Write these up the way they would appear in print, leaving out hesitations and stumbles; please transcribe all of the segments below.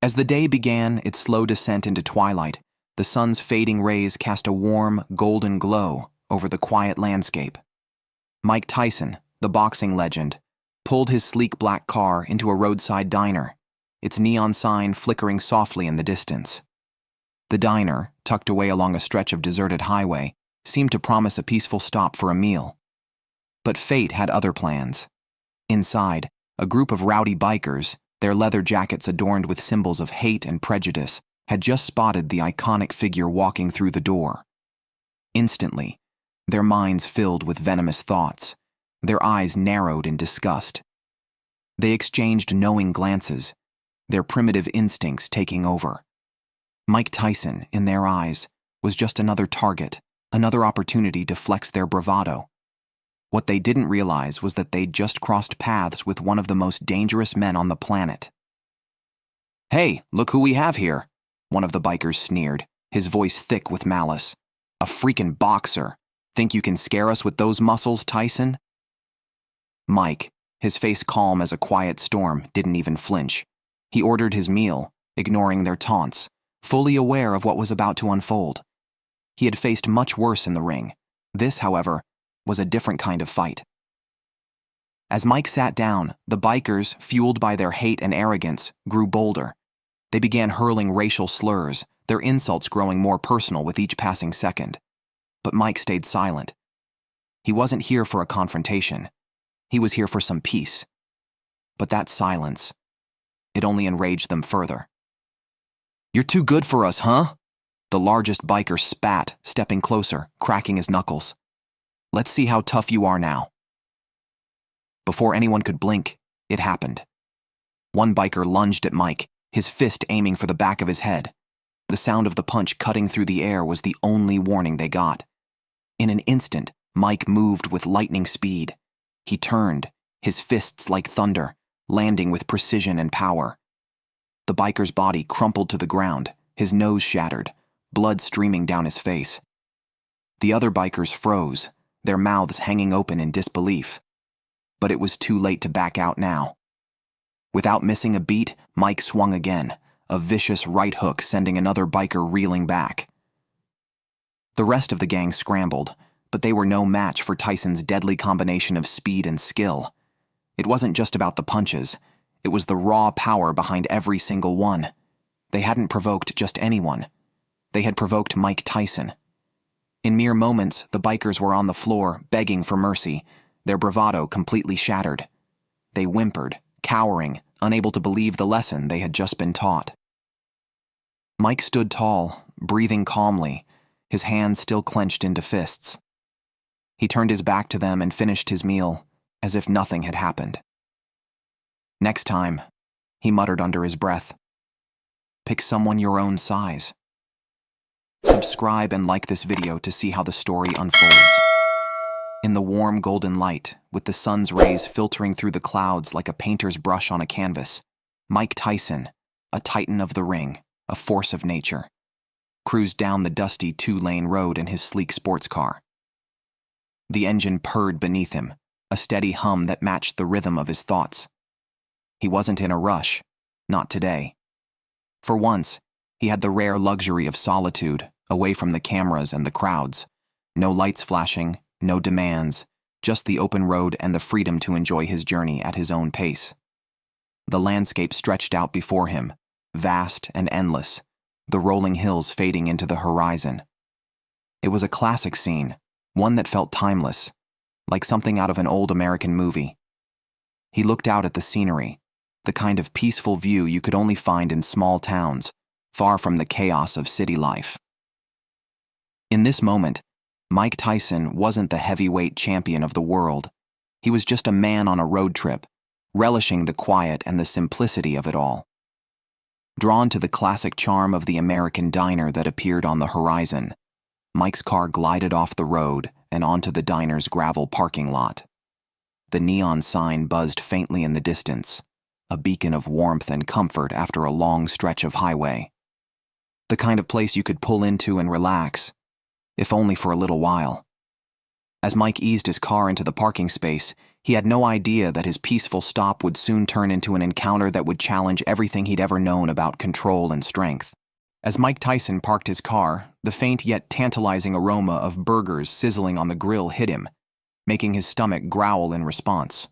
As the day began its slow descent into twilight, the sun's fading rays cast a warm, golden glow over the quiet landscape. Mike Tyson, the boxing legend, pulled his sleek black car into a roadside diner, its neon sign flickering softly in the distance. The diner, tucked away along a stretch of deserted highway, seemed to promise a peaceful stop for a meal. But fate had other plans. Inside, a group of rowdy bikers, their leather jackets adorned with symbols of hate and prejudice, had just spotted the iconic figure walking through the door. Instantly, their minds filled with venomous thoughts, their eyes narrowed in disgust. They exchanged knowing glances, their primitive instincts taking over. Mike Tyson, in their eyes, was just another target, another opportunity to flex their bravado. What they didn't realize was that they'd just crossed paths with one of the most dangerous men on the planet. "Hey, look who we have here," one of the bikers sneered, his voice thick with malice. "A freaking boxer. Think you can scare us with those muscles, Tyson?" Mike, his face calm as a quiet storm, didn't even flinch. He ordered his meal, ignoring their taunts, fully aware of what was about to unfold. He had faced much worse in the ring. This, however, was a different kind of fight. As Mike sat down, the bikers, fueled by their hate and arrogance, grew bolder. They began hurling racial slurs, their insults growing more personal with each passing second. But Mike stayed silent. He wasn't here for a confrontation. He was here for some peace. But that silence, it only enraged them further. "You're too good for us, huh?" The largest biker spat, stepping closer, cracking his knuckles. "Let's see how tough you are now." Before anyone could blink, it happened. One biker lunged at Mike, his fist aiming for the back of his head. The sound of the punch cutting through the air was the only warning they got. In an instant, Mike moved with lightning speed. He turned, his fists like thunder, landing with precision and power. The biker's body crumpled to the ground, his nose shattered, blood streaming down his face. The other bikers froze, their mouths hanging open in disbelief. But it was too late to back out now. Without missing a beat, Mike swung again, a vicious right hook sending another biker reeling back. The rest of the gang scrambled, but they were no match for Tyson's deadly combination of speed and skill. It wasn't just about the punches, it was the raw power behind every single one. They hadn't provoked just anyone. They had provoked Mike Tyson. In mere moments, the bikers were on the floor, begging for mercy, their bravado completely shattered. They whimpered, cowering, unable to believe the lesson they had just been taught. Mike stood tall, breathing calmly, his hands still clenched into fists. He turned his back to them and finished his meal, as if nothing had happened. "Next time," he muttered under his breath, "pick someone your own size." Subscribe and like this video to see how the story unfolds. In the warm golden light, with the sun's rays filtering through the clouds like a painter's brush on a canvas, Mike Tyson, a titan of the ring, a force of nature, cruised down the dusty two-lane road in his sleek sports car. The engine purred beneath him, a steady hum that matched the rhythm of his thoughts. He wasn't in a rush, not today. For once, he had the rare luxury of solitude, away from the cameras and the crowds. No lights flashing, no demands, just the open road and the freedom to enjoy his journey at his own pace. The landscape stretched out before him, vast and endless, the rolling hills fading into the horizon. It was a classic scene, one that felt timeless, like something out of an old American movie. He looked out at the scenery, the kind of peaceful view you could only find in small towns, far from the chaos of city life. In this moment, Mike Tyson wasn't the heavyweight champion of the world. He was just a man on a road trip, relishing the quiet and the simplicity of it all. Drawn to the classic charm of the American diner that appeared on the horizon, Mike's car glided off the road and onto the diner's gravel parking lot. The neon sign buzzed faintly in the distance, a beacon of warmth and comfort after a long stretch of highway. The kind of place you could pull into and relax, if only for a little while. As Mike eased his car into the parking space, he had no idea that his peaceful stop would soon turn into an encounter that would challenge everything he'd ever known about control and strength. As Mike Tyson parked his car, the faint yet tantalizing aroma of burgers sizzling on the grill hit him, making his stomach growl in response.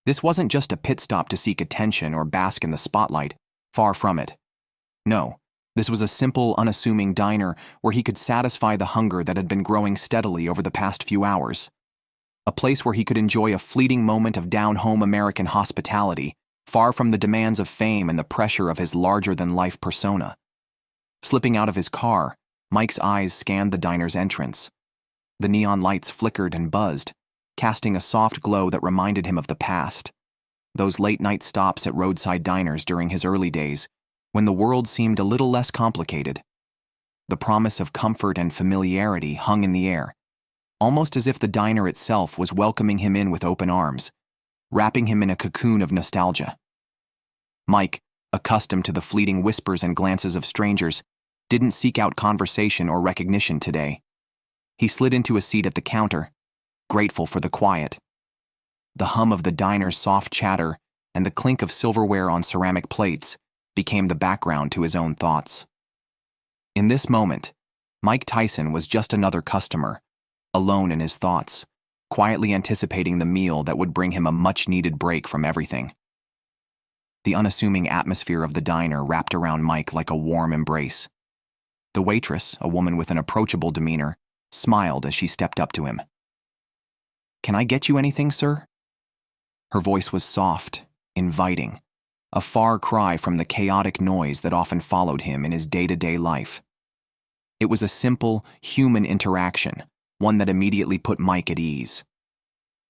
This wasn't just a pit stop to seek attention or bask in the spotlight, far from it. No, this was a simple, unassuming diner where he could satisfy the hunger that had been growing steadily over the past few hours. A place where he could enjoy a fleeting moment of down-home American hospitality, far from the demands of fame and the pressure of his larger-than-life persona. Slipping out of his car, Mike's eyes scanned the diner's entrance. The neon lights flickered and buzzed, casting a soft glow that reminded him of the past. Those late-night stops at roadside diners during his early days, when the world seemed a little less complicated. The promise of comfort and familiarity hung in the air, almost as if the diner itself was welcoming him in with open arms, wrapping him in a cocoon of nostalgia. Mike, accustomed to the fleeting whispers and glances of strangers, didn't seek out conversation or recognition today. He slid into a seat at the counter, grateful for the quiet. The hum of the diner's soft chatter and the clink of silverware on ceramic plates became the background to his own thoughts. In this moment, Mike Tyson was just another customer, alone in his thoughts, quietly anticipating the meal that would bring him a much-needed break from everything. The unassuming atmosphere of the diner wrapped around Mike like a warm embrace. The waitress, a woman with an approachable demeanor, smiled as she stepped up to him. "Can I get you anything, sir?" Her voice was soft, inviting, a far cry from the chaotic noise that often followed him in his day-to-day life. It was a simple, human interaction, one that immediately put Mike at ease.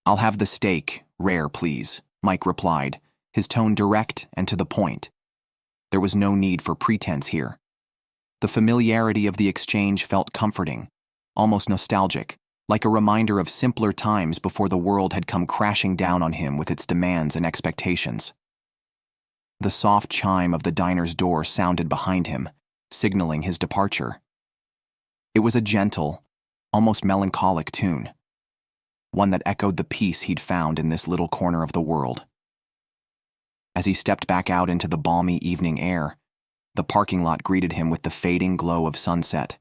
"I'll have the steak, rare, please," Mike replied, his tone direct and to the point. There was no need for pretense here. The familiarity of the exchange felt comforting, almost nostalgic, like a reminder of simpler times before the world had come crashing down on him with its demands and expectations. The soft chime of the diner's door sounded behind him, signaling his departure. It was a gentle, almost melancholic tune, one that echoed the peace he'd found in this little corner of the world. As he stepped back out into the balmy evening air, the parking lot greeted him with the fading glow of sunset.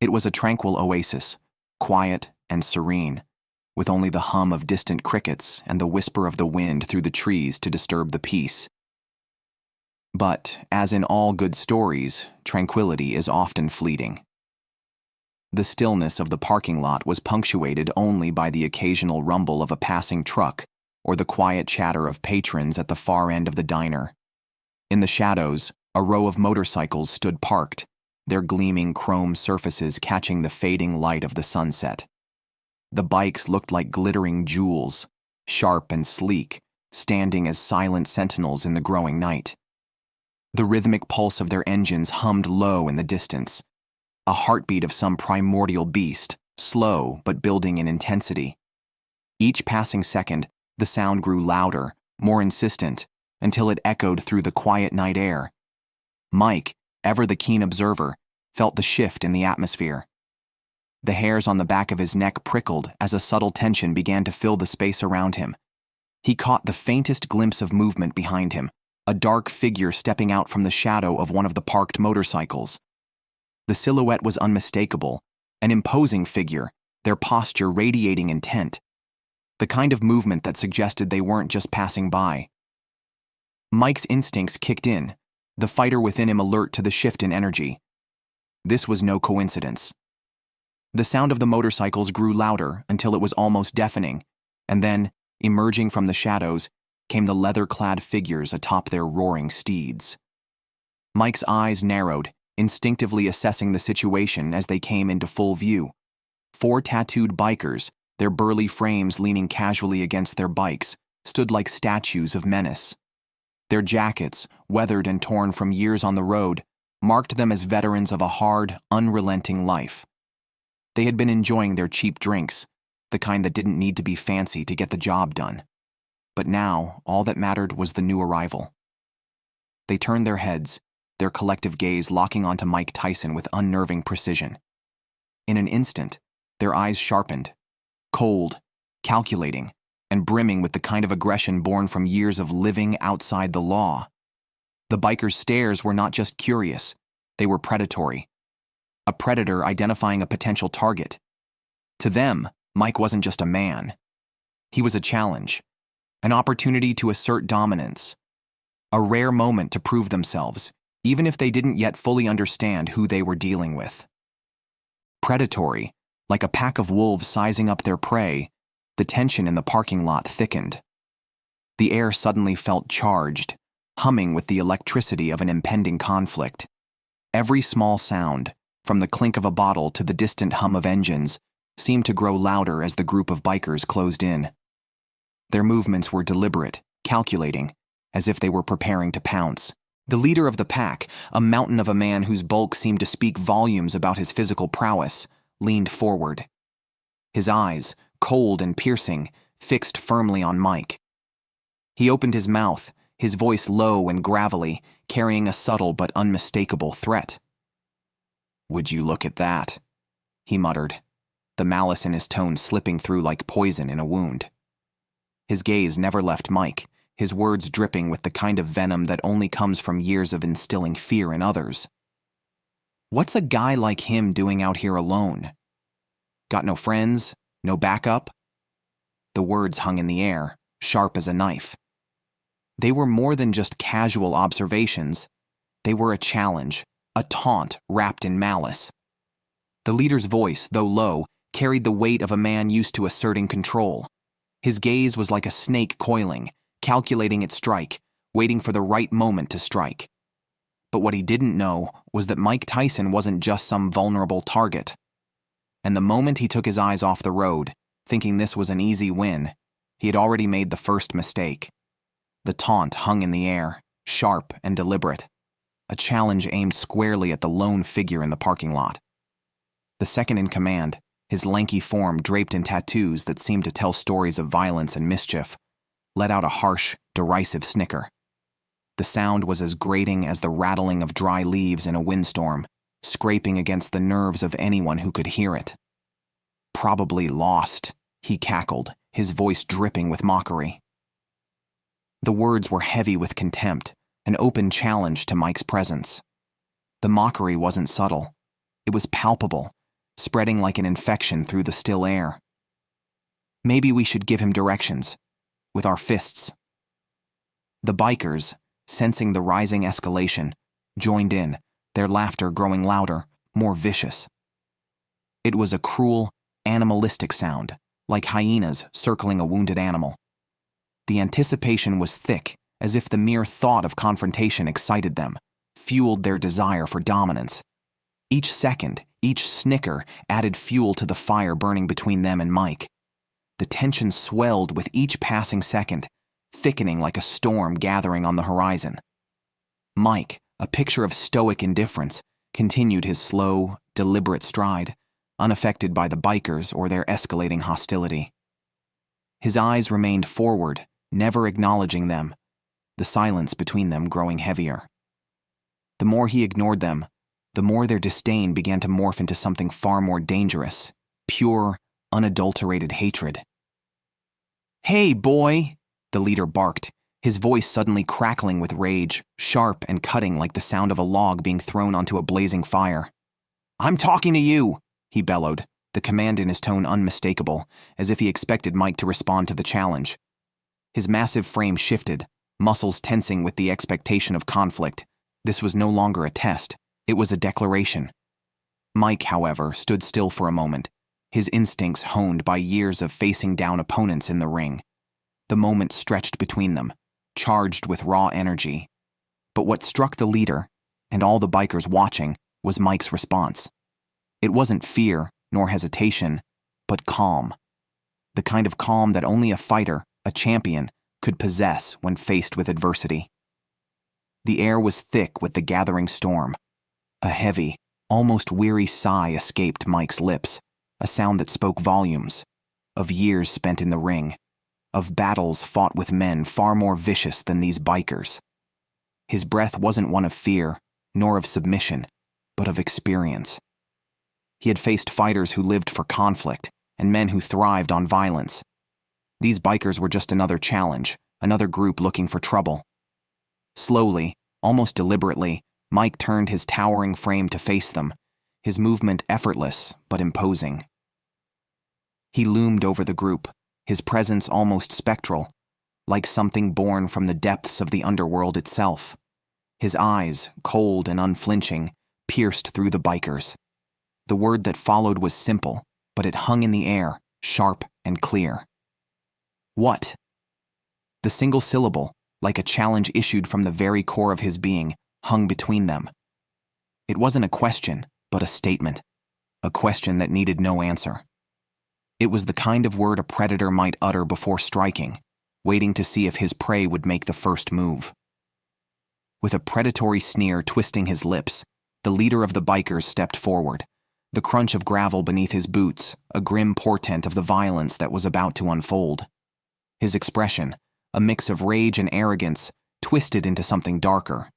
It was a tranquil oasis, quiet and serene, with only the hum of distant crickets and the whisper of the wind through the trees to disturb the peace. But, as in all good stories, tranquility is often fleeting. The stillness of the parking lot was punctuated only by the occasional rumble of a passing truck or the quiet chatter of patrons at the far end of the diner. In the shadows, a row of motorcycles stood parked, their gleaming chrome surfaces catching the fading light of the sunset. The bikes looked like glittering jewels, sharp and sleek, standing as silent sentinels in the growing night. The rhythmic pulse of their engines hummed low in the distance, a heartbeat of some primordial beast, slow but building in intensity. Each passing second, the sound grew louder, more insistent, until it echoed through the quiet night air. Mike, ever the keen observer, felt the shift in the atmosphere. The hairs on the back of his neck prickled as a subtle tension began to fill the space around him. He caught the faintest glimpse of movement behind him, a dark figure stepping out from the shadow of one of the parked motorcycles. The silhouette was unmistakable, an imposing figure, their posture radiating intent. The kind of movement that suggested they weren't just passing by. Mike's instincts kicked in, the fighter within him alert to the shift in energy. This was no coincidence. The sound of the motorcycles grew louder until it was almost deafening, and then, emerging from the shadows, came the leather-clad figures atop their roaring steeds. Mike's eyes narrowed, instinctively assessing the situation as they came into full view. 4 tattooed bikers, their burly frames leaning casually against their bikes, stood like statues of menace. Their jackets, weathered and torn from years on the road, marked them as veterans of a hard, unrelenting life. They had been enjoying their cheap drinks, the kind that didn't need to be fancy to get the job done. But now, all that mattered was the new arrival. They turned their heads, their collective gaze locking onto Mike Tyson with unnerving precision. In an instant, their eyes sharpened, cold, calculating, and brimming with the kind of aggression born from years of living outside the law. The bikers' stares were not just curious, they were predatory. A predator identifying a potential target. To them, Mike wasn't just a man. He was a challenge, an opportunity to assert dominance, a rare moment to prove themselves, even if they didn't yet fully understand who they were dealing with. Predatory, like a pack of wolves sizing up their prey, the tension in the parking lot thickened. The air suddenly felt charged, humming with the electricity of an impending conflict. Every small sound, from the clink of a bottle to the distant hum of engines, seemed to grow louder as the group of bikers closed in. Their movements were deliberate, calculating, as if they were preparing to pounce. The leader of the pack, a mountain of a man whose bulk seemed to speak volumes about his physical prowess, leaned forward. His eyes, cold and piercing, fixed firmly on Mike. He opened his mouth, his voice low and gravelly, carrying a subtle but unmistakable threat. "Would you look at that?" he muttered, the malice in his tone slipping through like poison in a wound. His gaze never left Mike, his words dripping with the kind of venom that only comes from years of instilling fear in others. "What's a guy like him doing out here alone? Got no friends? No backup?" The words hung in the air, sharp as a knife. They were more than just casual observations. They were a challenge, a taunt wrapped in malice. The leader's voice, though low, carried the weight of a man used to asserting control. His gaze was like a snake coiling, calculating its strike, waiting for the right moment to strike. But what he didn't know was that Mike Tyson wasn't just some vulnerable target. And the moment he took his eyes off the road, thinking this was an easy win, he had already made the first mistake. The taunt hung in the air, sharp and deliberate, a challenge aimed squarely at the lone figure in the parking lot. The second in command, his lanky form draped in tattoos that seemed to tell stories of violence and mischief, let out a harsh, derisive snicker. The sound was as grating as the rattling of dry leaves in a windstorm, scraping against the nerves of anyone who could hear it. "Probably lost," he cackled, his voice dripping with mockery. The words were heavy with contempt, an open challenge to Mike's presence. The mockery wasn't subtle. It was palpable, spreading like an infection through the still air. "Maybe we should give him directions, with our fists." The bikers, sensing the rising escalation, joined in, their laughter growing louder, more vicious. It was a cruel, animalistic sound, like hyenas circling a wounded animal. The anticipation was thick, as if the mere thought of confrontation excited them, fueled their desire for dominance. Each second, each snicker added fuel to the fire burning between them and Mike. The tension swelled with each passing second, thickening like a storm gathering on the horizon. Mike, a picture of stoic indifference, continued his slow, deliberate stride, unaffected by the bikers or their escalating hostility. His eyes remained forward, never acknowledging them, the silence between them growing heavier. The more he ignored them, the more their disdain began to morph into something far more dangerous, pure, unadulterated hatred. "Hey, boy!" the leader barked, his voice suddenly crackling with rage, sharp and cutting like the sound of a log being thrown onto a blazing fire. "I'm talking to you!" he bellowed, the command in his tone unmistakable, as if he expected Mike to respond to the challenge. His massive frame shifted, muscles tensing with the expectation of conflict. This was no longer a test, it was a declaration. Mike, however, stood still for a moment, his instincts honed by years of facing down opponents in the ring. The moment stretched between them, charged with raw energy. But what struck the leader, and all the bikers watching, was Mike's response. It wasn't fear, nor hesitation, but calm. The kind of calm that only a fighter, a champion, could possess when faced with adversity. The air was thick with the gathering storm. A heavy, almost weary sigh escaped Mike's lips, a sound that spoke volumes, of years spent in the ring, of battles fought with men far more vicious than these bikers. His breath wasn't one of fear, nor of submission, but of experience. He had faced fighters who lived for conflict and men who thrived on violence. These bikers were just another challenge, another group looking for trouble. Slowly, almost deliberately, Mike turned his towering frame to face them, his movement effortless but imposing. He loomed over the group, his presence almost spectral, like something born from the depths of the underworld itself. His eyes, cold and unflinching, pierced through the bikers. The word that followed was simple, but it hung in the air, sharp and clear. What? The single syllable, like a challenge issued from the very core of his being, hung between them. It wasn't a question, but a statement, a question that needed no answer. It was the kind of word a predator might utter before striking, waiting to see if his prey would make the first move. With a predatory sneer twisting his lips, the leader of the bikers stepped forward, the crunch of gravel beneath his boots, a grim portent of the violence that was about to unfold. His expression, a mix of rage and arrogance, twisted into something darker.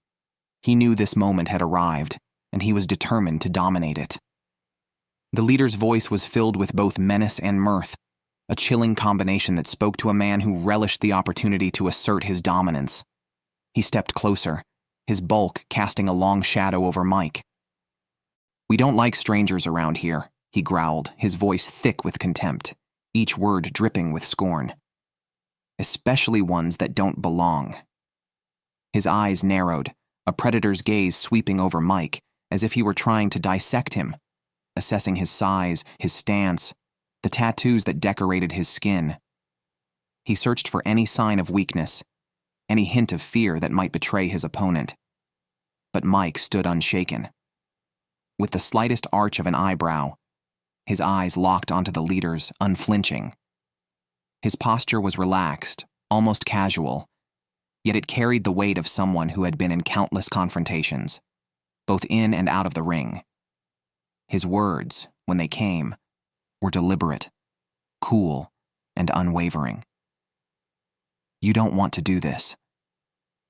He knew this moment had arrived, and he was determined to dominate it. The leader's voice was filled with both menace and mirth, a chilling combination that spoke to a man who relished the opportunity to assert his dominance. He stepped closer, his bulk casting a long shadow over Mike. "We don't like strangers around here," he growled, his voice thick with contempt, each word dripping with scorn. "Especially ones that don't belong." His eyes narrowed, a predator's gaze sweeping over Mike, as if he were trying to dissect him, assessing his size, his stance, the tattoos that decorated his skin. He searched for any sign of weakness, any hint of fear that might betray his opponent. But Mike stood unshaken. With the slightest arch of an eyebrow, his eyes locked onto the leader's, unflinching. His posture was relaxed, almost casual, yet it carried the weight of someone who had been in countless confrontations, both in and out of the ring. His words, when they came, were deliberate, cool, and unwavering. "You don't want to do this."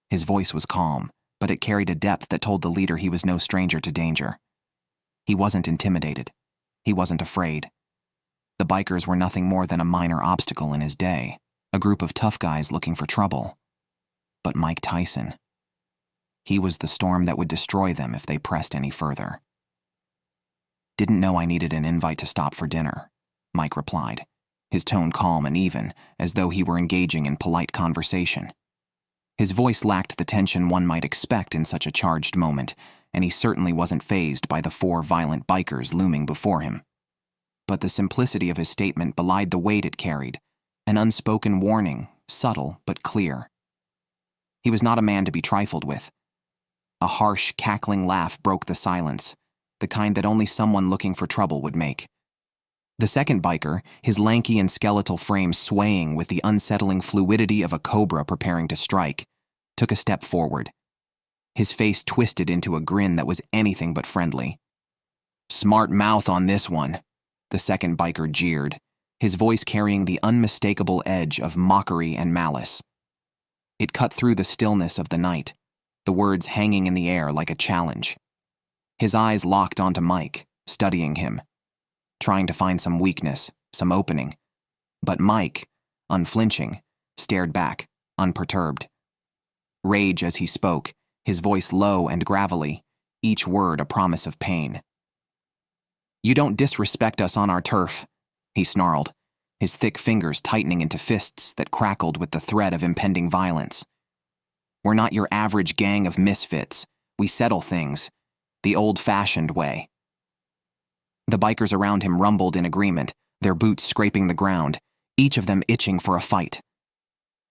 His voice was calm, but it carried a depth that told the leader he was no stranger to danger. He wasn't intimidated. He wasn't afraid. The bikers were nothing more than a minor obstacle in his day, a group of tough guys looking for trouble. But Mike Tyson, he was the storm that would destroy them if they pressed any further. "Didn't know I needed an invite to stop for dinner," Mike replied, his tone calm and even, as though he were engaging in polite conversation. His voice lacked the tension one might expect in such a charged moment, and he certainly wasn't fazed by the 4 violent bikers looming before him. But the simplicity of his statement belied the weight it carried, an unspoken warning, subtle but clear. He was not a man to be trifled with. A harsh, cackling laugh broke the silence, the kind that only someone looking for trouble would make. The second biker, his lanky and skeletal frame swaying with the unsettling fluidity of a cobra preparing to strike, took a step forward. His face twisted into a grin that was anything but friendly. "Smart mouth on this one," the second biker jeered, his voice carrying the unmistakable edge of mockery and malice. It cut through the stillness of the night, the words hanging in the air like a challenge. His eyes locked onto Mike, studying him, trying to find some weakness, some opening. But Mike, unflinching, stared back, unperturbed. Rage as he spoke, his voice low and gravelly, each word a promise of pain. "You don't disrespect us on our turf," he snarled, his thick fingers tightening into fists that crackled with the threat of impending violence. "We're not your average gang of misfits. We settle things, the old-fashioned way." The bikers around him rumbled in agreement, their boots scraping the ground, each of them itching for a fight.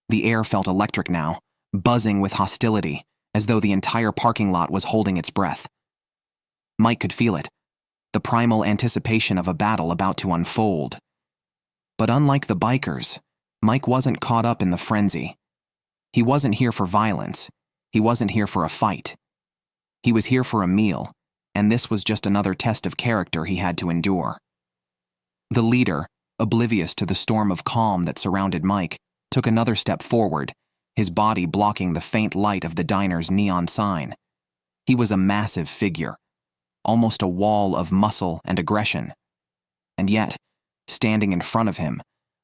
The air felt electric now, buzzing with hostility, as though the entire parking lot was holding its breath. Mike could feel it, the primal anticipation of a battle about to unfold. But unlike the bikers, Mike wasn't caught up in the frenzy. He wasn't here for violence. He wasn't here for a fight. He was here for a meal, and this was just another test of character he had to endure. The leader, oblivious to the storm of calm that surrounded Mike, took another step forward, his body blocking the faint light of the diner's neon sign. He was a massive figure, almost a wall of muscle and aggression. And yet, standing in front of him,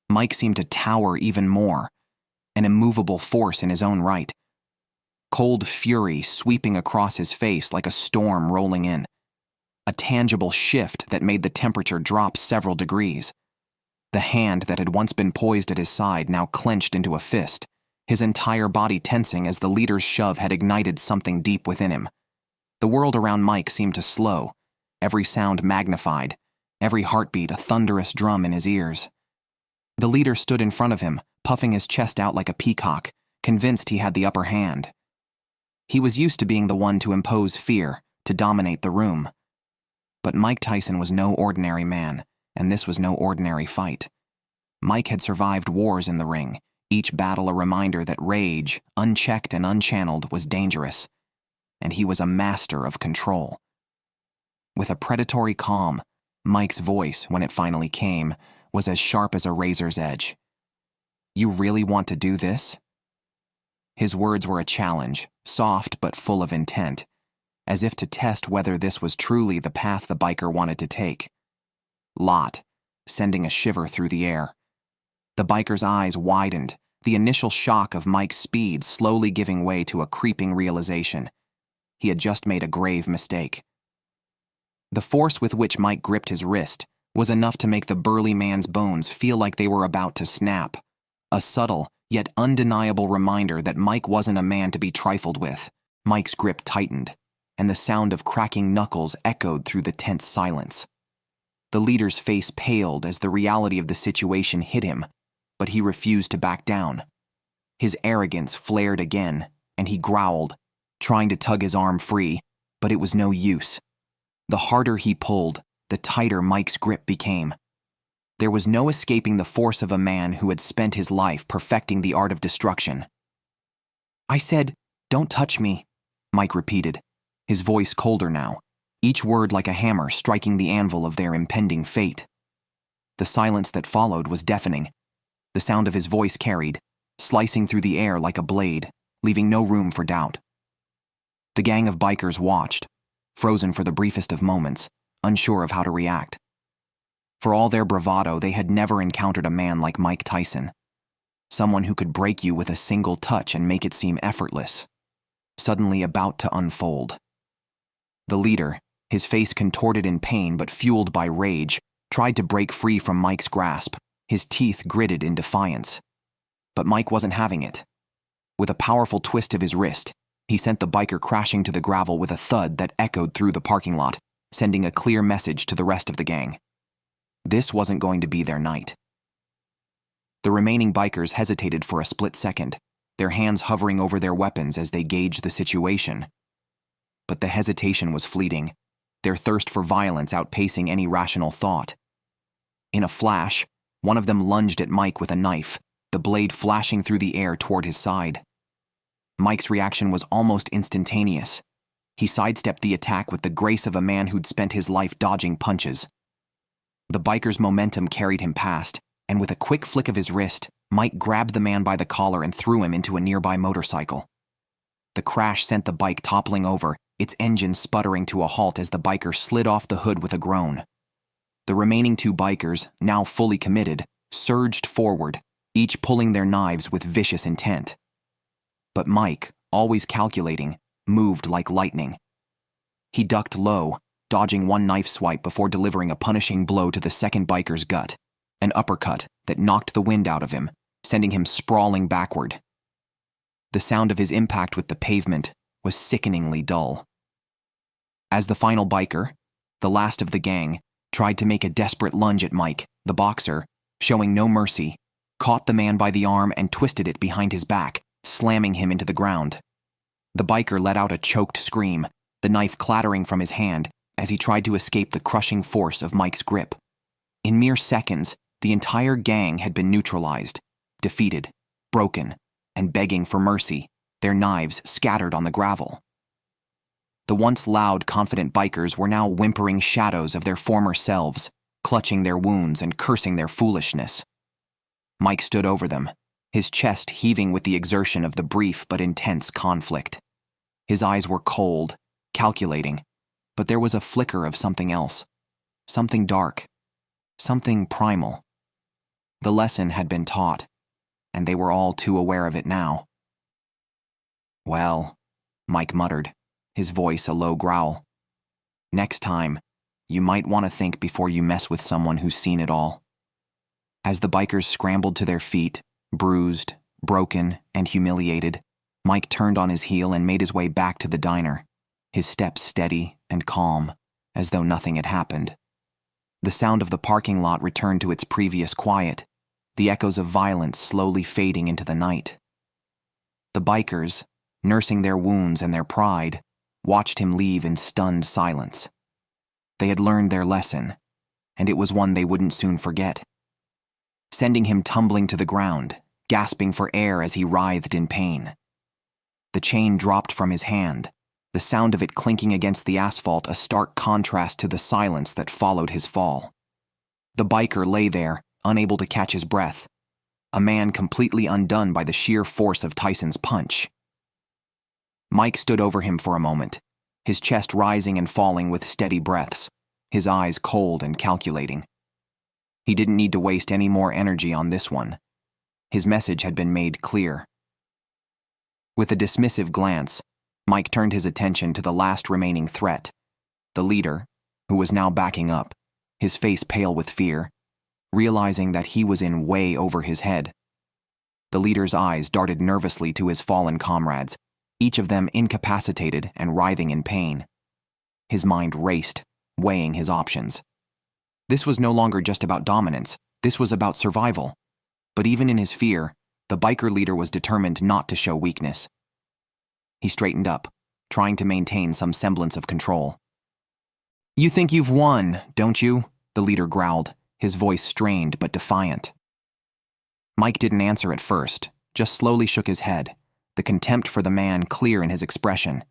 Mike seemed to tower even more, an immovable force in his own right. Cold fury sweeping across his face like a storm rolling in. A tangible shift that made the temperature drop several degrees. The hand that had once been poised at his side now clenched into a fist, his entire body tensing as the leader's shove had ignited something deep within him. The world around Mike seemed to slow, every sound magnified, every heartbeat a thunderous drum in his ears. The leader stood in front of him, puffing his chest out like a peacock, convinced he had the upper hand. He was used to being the one to impose fear, to dominate the room. But Mike Tyson was no ordinary man, and this was no ordinary fight. Mike had survived wars in the ring, each battle a reminder that rage, unchecked and unchanneled, was dangerous. And he was a master of control. With a predatory calm, Mike's voice, when it finally came, was as sharp as a razor's edge. "You really want to do this?" His words were a challenge, soft but full of intent, as if to test whether this was truly the path the biker wanted to take. Lot, sending a shiver through the air. The biker's eyes widened, the initial shock of Mike's speed slowly giving way to a creeping realization. He had just made a grave mistake. The force with which Mike gripped his wrist was enough to make the burly man's bones feel like they were about to snap. A subtle, yet undeniable reminder that Mike wasn't a man to be trifled with. Mike's grip tightened, and the sound of cracking knuckles echoed through the tense silence. The leader's face paled as the reality of the situation hit him, but he refused to back down. His arrogance flared again, and he growled, trying to tug his arm free, but it was no use. The harder he pulled, the tighter Mike's grip became. There was no escaping the force of a man who had spent his life perfecting the art of destruction. "I said, don't touch me," Mike repeated, his voice colder now, each word like a hammer striking the anvil of their impending fate. The silence that followed was deafening. The sound of his voice carried, slicing through the air like a blade, leaving no room for doubt. The gang of bikers watched, frozen for the briefest of moments, unsure of how to react. For all their bravado, they had never encountered a man like Mike Tyson. Someone who could break you with a single touch and make it seem effortless. Suddenly about to unfold. The leader, his face contorted in pain but fueled by rage, tried to break free from Mike's grasp, his teeth gritted in defiance. But Mike wasn't having it. With a powerful twist of his wrist, he sent the biker crashing to the gravel with a thud that echoed through the parking lot, sending a clear message to the rest of the gang. This wasn't going to be their night. The remaining bikers hesitated for a split second, their hands hovering over their weapons as they gauged the situation. But the hesitation was fleeting, their thirst for violence outpacing any rational thought. In a flash, one of them lunged at Mike with a knife, the blade flashing through the air toward his side. Mike's reaction was almost instantaneous. He sidestepped the attack with the grace of a man who'd spent his life dodging punches. The biker's momentum carried him past, and with a quick flick of his wrist, Mike grabbed the man by the collar and threw him into a nearby motorcycle. The crash sent the bike toppling over, its engine sputtering to a halt as the biker slid off the hood with a groan. The remaining two bikers, now fully committed, surged forward, each pulling their knives with vicious intent. But Mike, always calculating, moved like lightning. He ducked low, dodging one knife swipe before delivering a punishing blow to the second biker's gut, an uppercut that knocked the wind out of him, sending him sprawling backward. The sound of his impact with the pavement was sickeningly dull. As the final biker, the last of the gang, tried to make a desperate lunge at Mike, the boxer, showing no mercy, caught the man by the arm and twisted it behind his back, slamming him into the ground. The biker let out a choked scream, the knife clattering from his hand as he tried to escape the crushing force of Mike's grip. In mere seconds, the entire gang had been neutralized, defeated, broken, and begging for mercy, their knives scattered on the gravel. The once loud, confident bikers were now whimpering shadows of their former selves, clutching their wounds and cursing their foolishness. Mike stood over them, his chest heaving with the exertion of the brief but intense conflict. His eyes were cold, calculating, but there was a flicker of something else, something dark, something primal. The lesson had been taught, and they were all too aware of it now. "Well," Mike muttered, his voice a low growl. "Next time, you might want to think before you mess with someone who's seen it all." As the bikers scrambled to their feet, bruised, broken, and humiliated, Mike turned on his heel and made his way back to the diner, his steps steady and calm, as though nothing had happened. The sound of the parking lot returned to its previous quiet, the echoes of violence slowly fading into the night. The bikers, nursing their wounds and their pride, watched him leave in stunned silence. They had learned their lesson, and it was one they wouldn't soon forget. Sending him tumbling to the ground, gasping for air as he writhed in pain. The chain dropped from his hand, the sound of it clinking against the asphalt a stark contrast to the silence that followed his fall. The biker lay there, unable to catch his breath, a man completely undone by the sheer force of Tyson's punch. Mike stood over him for a moment, his chest rising and falling with steady breaths, his eyes cold and calculating. He didn't need to waste any more energy on this one. His message had been made clear. With a dismissive glance, Mike turned his attention to the last remaining threat, the leader, who was now backing up, his face pale with fear, realizing that he was in way over his head. The leader's eyes darted nervously to his fallen comrades, each of them incapacitated and writhing in pain. His mind raced, weighing his options. This was no longer just about dominance, this was about survival. But even in his fear, the biker leader was determined not to show weakness. He straightened up, trying to maintain some semblance of control. "You think you've won, don't you?" the leader growled, his voice strained but defiant. Mike didn't answer at first, just slowly shook his head, the contempt for the man clear in his expression.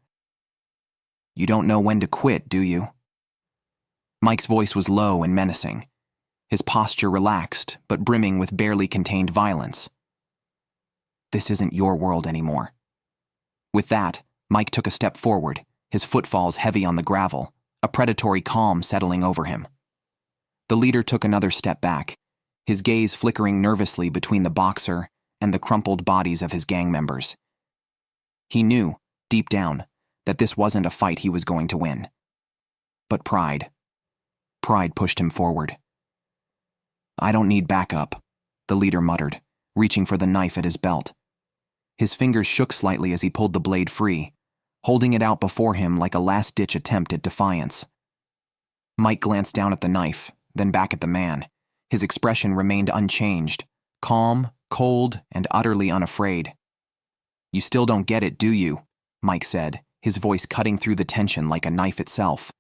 "You don't know when to quit, do you?" Mike's voice was low and menacing, his posture relaxed but brimming with barely contained violence. "This isn't your world anymore." With that, Mike took a step forward, his footfalls heavy on the gravel, a predatory calm settling over him. The leader took another step back, his gaze flickering nervously between the boxer and the crumpled bodies of his gang members. He knew, deep down, that this wasn't a fight he was going to win. But pride pushed him forward. "I don't need backup," the leader muttered, reaching for the knife at his belt. His fingers shook slightly as he pulled the blade free, holding it out before him like a last-ditch attempt at defiance. Mike glanced down at the knife, then back at the man. His expression remained unchanged, calm, cold, and utterly unafraid. "You still don't get it, do you?" Mike said, his voice cutting through the tension like a knife itself.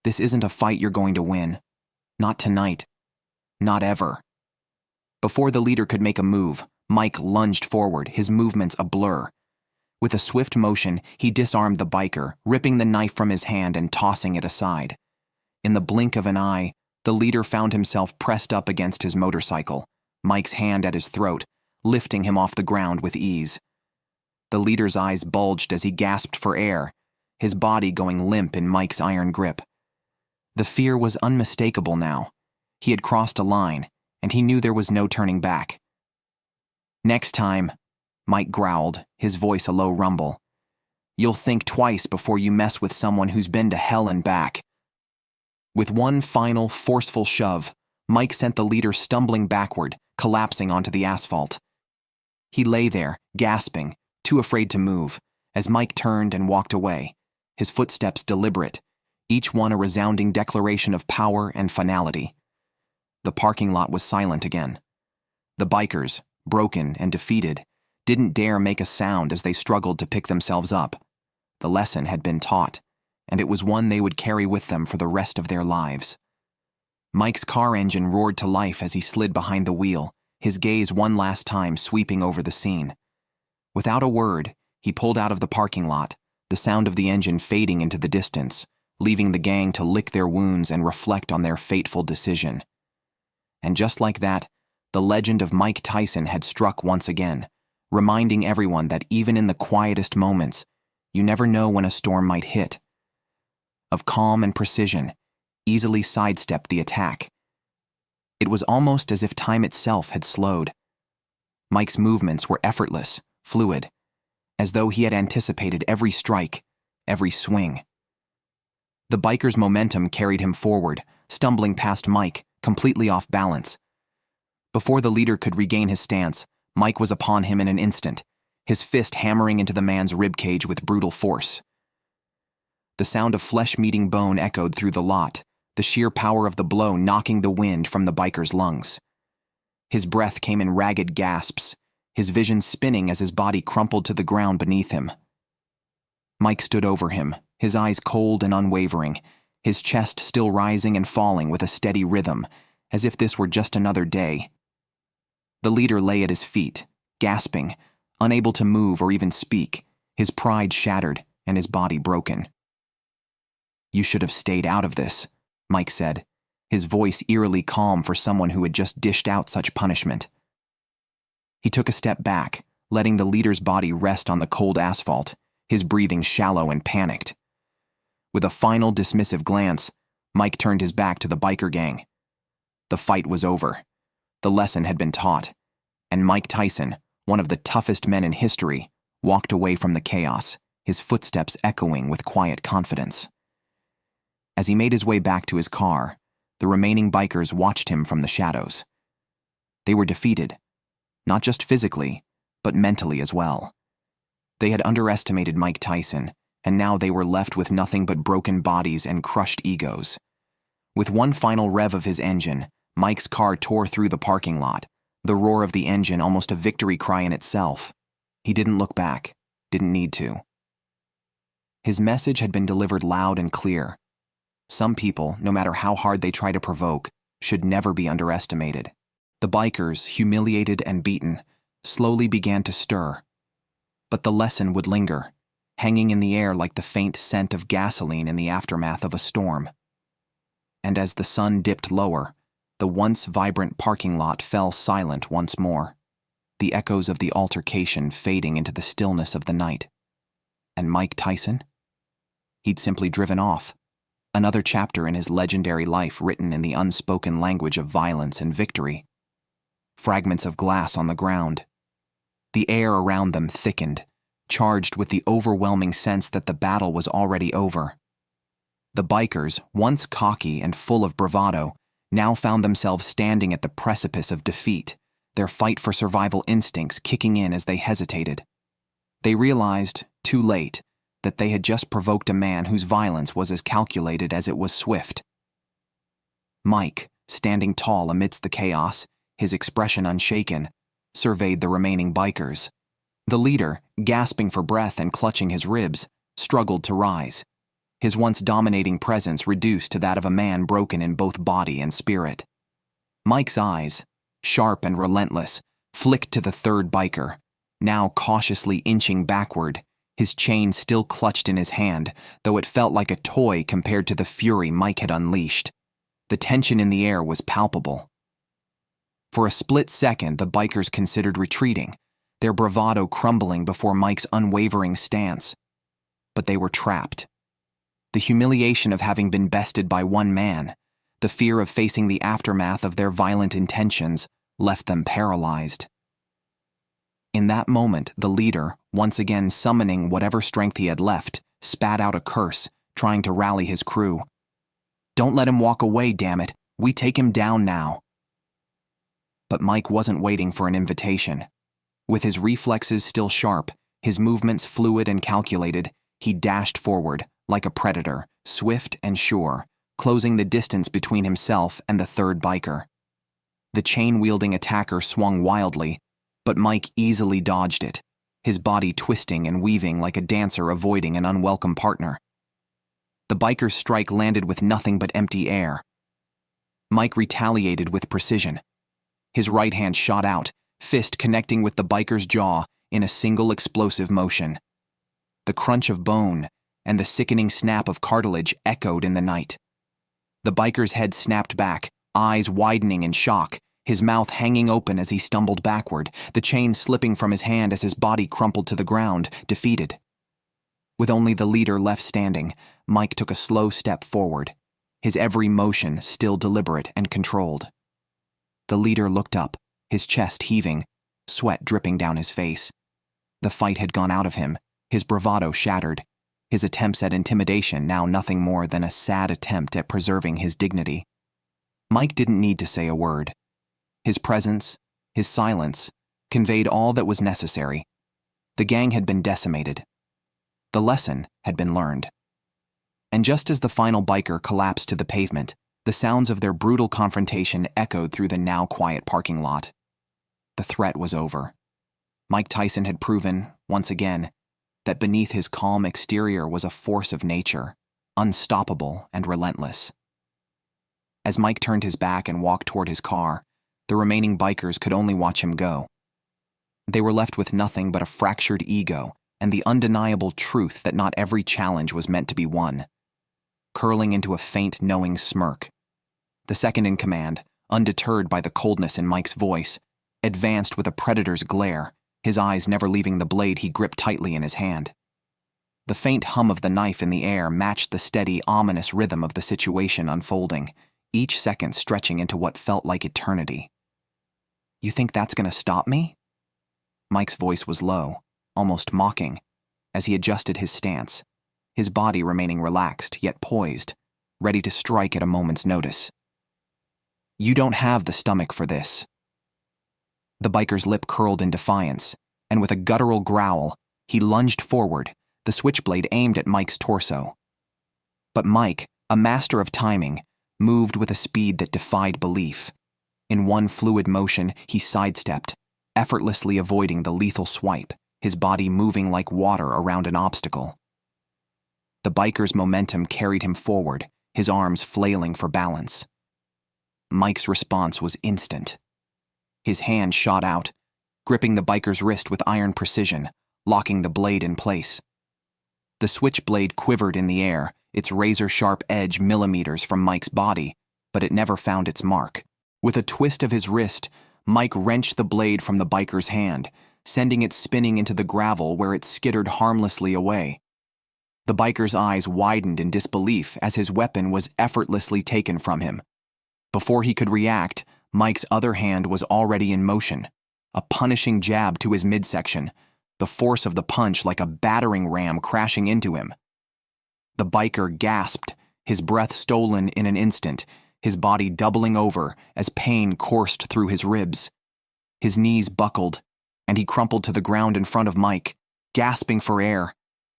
"This isn't a fight you're going to win. Not tonight. Not ever." Before the leader could make a move, Mike lunged forward, his movements a blur. With a swift motion, he disarmed the biker, ripping the knife from his hand and tossing it aside. In the blink of an eye, the leader found himself pressed up against his motorcycle, Mike's hand at his throat, lifting him off the ground with ease. The leader's eyes bulged as he gasped for air, his body going limp in Mike's iron grip. The fear was unmistakable now. He had crossed a line, and he knew there was no turning back. "Next time," Mike growled, his voice a low rumble, "you'll think twice before you mess with someone who's been to hell and back." With one final, forceful shove, Mike sent the leader stumbling backward, collapsing onto the asphalt. He lay there, gasping, too afraid to move, as Mike turned and walked away, his footsteps deliberate, each one a resounding declaration of power and finality. The parking lot was silent again. The bikers, broken and defeated, didn't dare make a sound as they struggled to pick themselves up. The lesson had been taught, and it was one they would carry with them for the rest of their lives. Mike's car engine roared to life as he slid behind the wheel, his gaze one last time sweeping over the scene. Without a word, he pulled out of the parking lot, the sound of the engine fading into the distance, leaving the gang to lick their wounds and reflect on their fateful decision. And just like that, the legend of Mike Tyson had struck once again, reminding everyone that even in the quietest moments, you never know when a storm might hit. of calm and precision, easily sidestepped the attack. It was almost as if time itself had slowed. Mike's movements were effortless, fluid, as though he had anticipated every strike, every swing. The biker's momentum carried him forward, stumbling past Mike, completely off balance. Before the leader could regain his stance, Mike was upon him in an instant, his fist hammering into the man's ribcage with brutal force. The sound of flesh meeting bone echoed through the lot, the sheer power of the blow knocking the wind from the biker's lungs. His breath came in ragged gasps, his vision spinning as his body crumpled to the ground beneath him. Mike stood over him, his eyes cold and unwavering, his chest still rising and falling with a steady rhythm, as if this were just another day. The leader lay at his feet, gasping, unable to move or even speak, his pride shattered and his body broken. "You should have stayed out of this," Mike said, his voice eerily calm for someone who had just dished out such punishment. He took a step back, letting the leader's body rest on the cold asphalt, his breathing shallow and panicked. With a final dismissive glance, Mike turned his back to the biker gang. The fight was over. The lesson had been taught, and Mike Tyson, one of the toughest men in history, walked away from the chaos, his footsteps echoing with quiet confidence. As he made his way back to his car, the remaining bikers watched him from the shadows. They were defeated, not just physically, but mentally as well. They had underestimated Mike Tyson, and now they were left with nothing but broken bodies and crushed egos. With one final rev of his engine, Mike's car tore through the parking lot, the roar of the engine almost a victory cry in itself. He didn't look back, didn't need to. His message had been delivered loud and clear. Some people, no matter how hard they try to provoke, should never be underestimated. The bikers, humiliated and beaten, slowly began to stir. But the lesson would linger, hanging in the air like the faint scent of gasoline in the aftermath of a storm. And as the sun dipped lower, the once vibrant parking lot fell silent once more, the echoes of the altercation fading into the stillness of the night. And Mike Tyson? He'd simply driven off. Another chapter in his legendary life written in the unspoken language of violence and victory. Fragments of glass on the ground. The air around them thickened, charged with the overwhelming sense that the battle was already over. The bikers, once cocky and full of bravado, now found themselves standing at the precipice of defeat, their fight for survival instincts kicking in as they hesitated. They realized, too late, that they had just provoked a man whose violence was as calculated as it was swift. Mike, standing tall amidst the chaos, his expression unshaken, surveyed the remaining bikers. The leader, gasping for breath and clutching his ribs, struggled to rise, his once dominating presence reduced to that of a man broken in both body and spirit. Mike's eyes, sharp and relentless, flicked to the third biker, now cautiously inching backward, his chain still clutched in his hand, though it felt like a toy compared to the fury Mike had unleashed. The tension in the air was palpable. For a split second, the bikers considered retreating, their bravado crumbling before Mike's unwavering stance. But they were trapped. The humiliation of having been bested by one man, the fear of facing the aftermath of their violent intentions, left them paralyzed. In that moment, the leader, once again summoning whatever strength he had left, spat out a curse, trying to rally his crew. "Don't let him walk away, damn it. We take him down now." But Mike wasn't waiting for an invitation. With his reflexes still sharp, his movements fluid and calculated, he dashed forward, like a predator, swift and sure, closing the distance between himself and the third biker. The chain-wielding attacker swung wildly, but Mike easily dodged it, his body twisting and weaving like a dancer avoiding an unwelcome partner. The biker's strike landed with nothing but empty air. Mike retaliated with precision. His right hand shot out, fist connecting with the biker's jaw in a single explosive motion. The crunch of bone and the sickening snap of cartilage echoed in the night. The biker's head snapped back, eyes widening in shock, his mouth hanging open as he stumbled backward, the chain slipping from his hand as his body crumpled to the ground, defeated. With only the leader left standing, Mike took a slow step forward, his every motion still deliberate and controlled. The leader looked up, his chest heaving, sweat dripping down his face. The fight had gone out of him, his bravado shattered, his attempts at intimidation now nothing more than a sad attempt at preserving his dignity. Mike didn't need to say a word. His presence, his silence, conveyed all that was necessary. The gang had been decimated. The lesson had been learned. And just as the final biker collapsed to the pavement, the sounds of their brutal confrontation echoed through the now quiet parking lot. The threat was over. Mike Tyson had proven, once again, that beneath his calm exterior was a force of nature, unstoppable and relentless. As Mike turned his back and walked toward his car, the remaining bikers could only watch him go. They were left with nothing but a fractured ego and the undeniable truth that not every challenge was meant to be won. Curling into a faint, knowing smirk, the second in command, undeterred by the coldness in Mike's voice, advanced with a predator's glare, his eyes never leaving the blade he gripped tightly in his hand. The faint hum of the knife in the air matched the steady, ominous rhythm of the situation unfolding, each second stretching into what felt like eternity. "You think that's going to stop me?" Mike's voice was low, almost mocking, as he adjusted his stance, his body remaining relaxed yet poised, ready to strike at a moment's notice. "You don't have the stomach for this." The biker's lip curled in defiance, and with a guttural growl, he lunged forward, the switchblade aimed at Mike's torso. But Mike, a master of timing, moved with a speed that defied belief. In one fluid motion, he sidestepped, effortlessly avoiding the lethal swipe, his body moving like water around an obstacle. The biker's momentum carried him forward, his arms flailing for balance. Mike's response was instant. His hand shot out, gripping the biker's wrist with iron precision, locking the blade in place. The switchblade quivered in the air, its razor-sharp edge millimeters from Mike's body, but it never found its mark. With a twist of his wrist, Mike wrenched the blade from the biker's hand, sending it spinning into the gravel where it skittered harmlessly away. The biker's eyes widened in disbelief as his weapon was effortlessly taken from him. Before he could react, Mike's other hand was already in motion, a punishing jab to his midsection, the force of the punch like a battering ram crashing into him. The biker gasped, his breath stolen in an instant, his body doubling over as pain coursed through his ribs. His knees buckled, and he crumpled to the ground in front of Mike, gasping for air,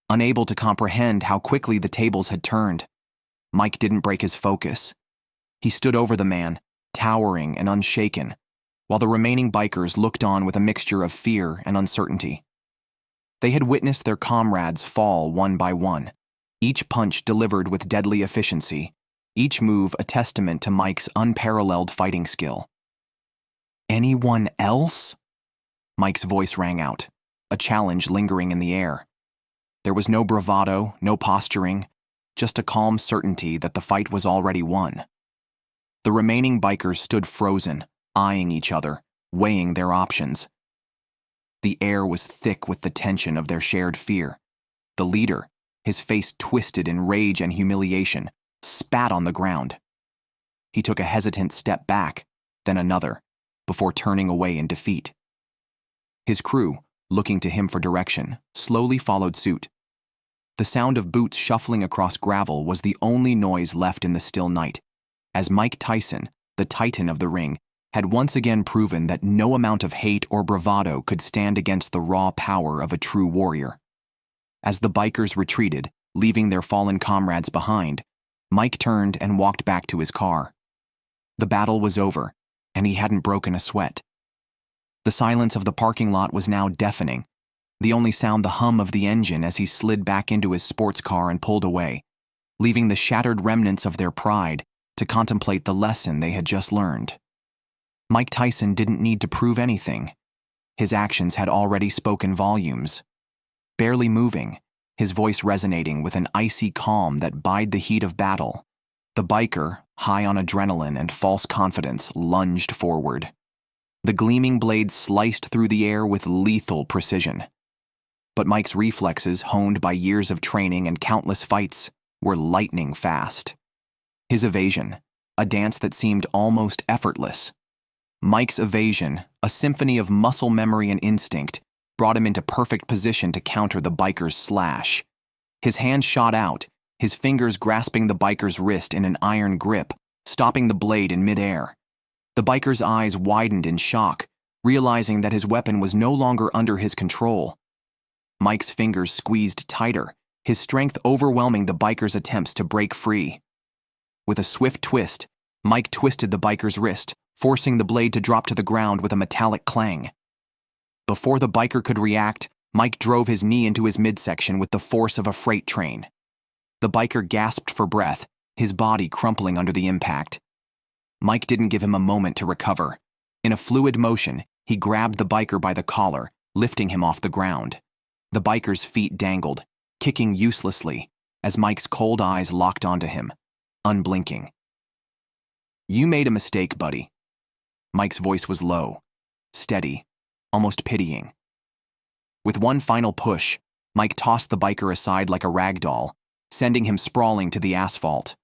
unable to comprehend how quickly the tables had turned. Mike didn't break his focus. He stood over the man, towering and unshaken, while the remaining bikers looked on with a mixture of fear and uncertainty. They had witnessed their comrades fall one by one, each punch delivered with deadly efficiency, each move a testament to Mike's unparalleled fighting skill. "Anyone else?" Mike's voice rang out, a challenge lingering in the air. There was no bravado, no posturing, just a calm certainty that the fight was already won. The remaining bikers stood frozen, eyeing each other, weighing their options. The air was thick with the tension of their shared fear. The leader, his face twisted in rage and humiliation, spat on the ground. He took a hesitant step back, then another, before turning away in defeat. His crew, looking to him for direction, slowly followed suit. The sound of boots shuffling across gravel was the only noise left in the still night, as Mike Tyson, the titan of the ring, had once again proven that no amount of hate or bravado could stand against the raw power of a true warrior. As the bikers retreated, leaving their fallen comrades behind, Mike turned and walked back to his car. The battle was over, and he hadn't broken a sweat. The silence of the parking lot was now deafening, the only sound the hum of the engine as he slid back into his sports car and pulled away, leaving the shattered remnants of their pride to contemplate the lesson they had just learned. Mike Tyson didn't need to prove anything. His actions had already spoken volumes. Barely moving, his voice resonating with an icy calm that bide the heat of battle, the biker, high on adrenaline and false confidence, lunged forward. The gleaming blade sliced through the air with lethal precision. But Mike's reflexes, honed by years of training and countless fights, were lightning fast. His evasion, a dance that seemed almost effortless. Mike's evasion, a symphony of muscle memory and instinct, brought him into perfect position to counter the biker's slash. His hand shot out, his fingers grasping the biker's wrist in an iron grip, stopping the blade in midair. The biker's eyes widened in shock, realizing that his weapon was no longer under his control. Mike's fingers squeezed tighter, his strength overwhelming the biker's attempts to break free. With a swift twist, Mike twisted the biker's wrist, forcing the blade to drop to the ground with a metallic clang. Before the biker could react, Mike drove his knee into his midsection with the force of a freight train. The biker gasped for breath, his body crumpling under the impact. Mike didn't give him a moment to recover. In a fluid motion, he grabbed the biker by the collar, lifting him off the ground. The biker's feet dangled, kicking uselessly, as Mike's cold eyes locked onto him, unblinking. "You made a mistake, buddy." Mike's voice was low, steady, almost pitying. With one final push, Mike tossed the biker aside like a rag doll, sending him sprawling to the asphalt.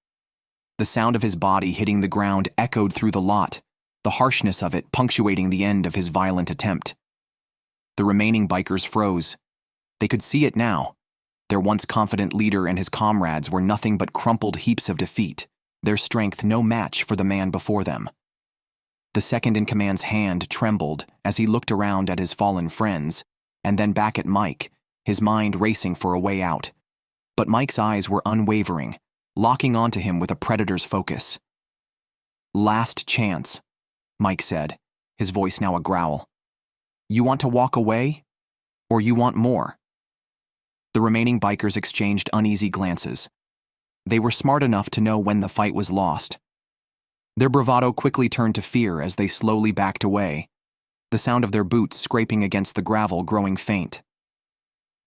The sound of his body hitting the ground echoed through the lot, the harshness of it punctuating the end of his violent attempt. The remaining bikers froze. They could see it now. Their once confident leader and his comrades were nothing but crumpled heaps of defeat, their strength no match for the man before them. The second-in-command's hand trembled as he looked around at his fallen friends, and then back at Mike, his mind racing for a way out. But Mike's eyes were unwavering, locking onto him with a predator's focus. "Last chance," Mike said, his voice now a growl. "You want to walk away? Or you want more?" The remaining bikers exchanged uneasy glances. They were smart enough to know when the fight was lost. Their bravado quickly turned to fear as they slowly backed away, the sound of their boots scraping against the gravel growing faint.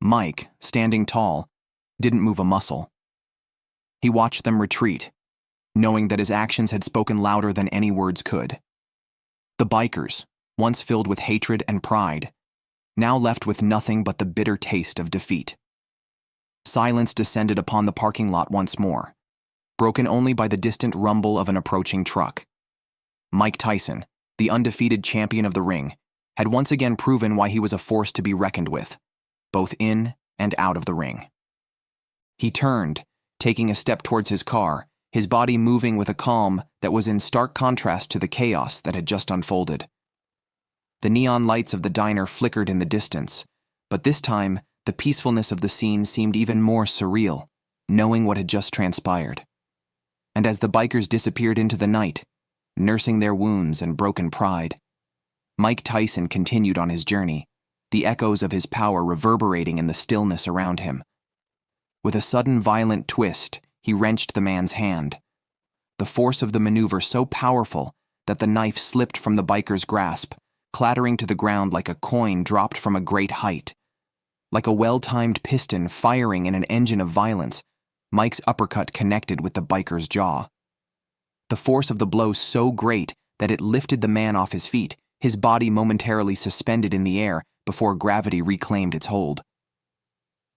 Mike, standing tall, didn't move a muscle. He watched them retreat, knowing that his actions had spoken louder than any words could. The bikers, once filled with hatred and pride, now left with nothing but the bitter taste of defeat. Silence descended upon the parking lot once more, broken only by the distant rumble of an approaching truck. Mike Tyson, the undefeated champion of the ring, had once again proven why he was a force to be reckoned with, both in and out of the ring. He turned, taking a step towards his car, his body moving with a calm that was in stark contrast to the chaos that had just unfolded. The neon lights of the diner flickered in the distance, but this time the peacefulness of the scene seemed even more surreal, knowing what had just transpired. And as the bikers disappeared into the night, nursing their wounds and broken pride, Mike Tyson continued on his journey, the echoes of his power reverberating in the stillness around him. With a sudden violent twist, he wrenched the man's hand. The force of the maneuver so powerful that the knife slipped from the biker's grasp, clattering to the ground like a coin dropped from a great height. Like a well-timed piston firing in an engine of violence, Mike's uppercut connected with the biker's jaw. The force of the blow so great that it lifted the man off his feet, his body momentarily suspended in the air before gravity reclaimed its hold.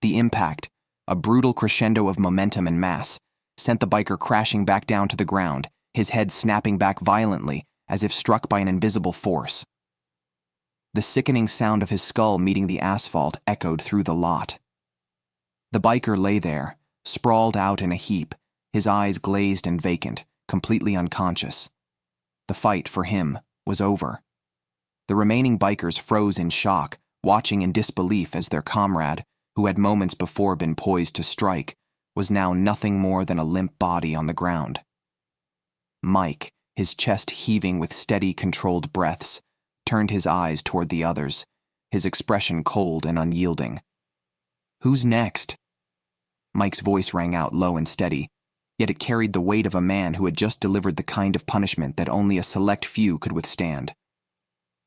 The impact, a brutal crescendo of momentum and mass, sent the biker crashing back down to the ground, his head snapping back violently as if struck by an invisible force. The sickening sound of his skull meeting the asphalt echoed through the lot. The biker lay there, sprawled out in a heap, his eyes glazed and vacant, completely unconscious. The fight, for him, was over. The remaining bikers froze in shock, watching in disbelief as their comrade, who had moments before been poised to strike, was now nothing more than a limp body on the ground. Mike, his chest heaving with steady, controlled breaths, turned his eyes toward the others, his expression cold and unyielding. "Who's next?" Mike's voice rang out low and steady, yet it carried the weight of a man who had just delivered the kind of punishment that only a select few could withstand.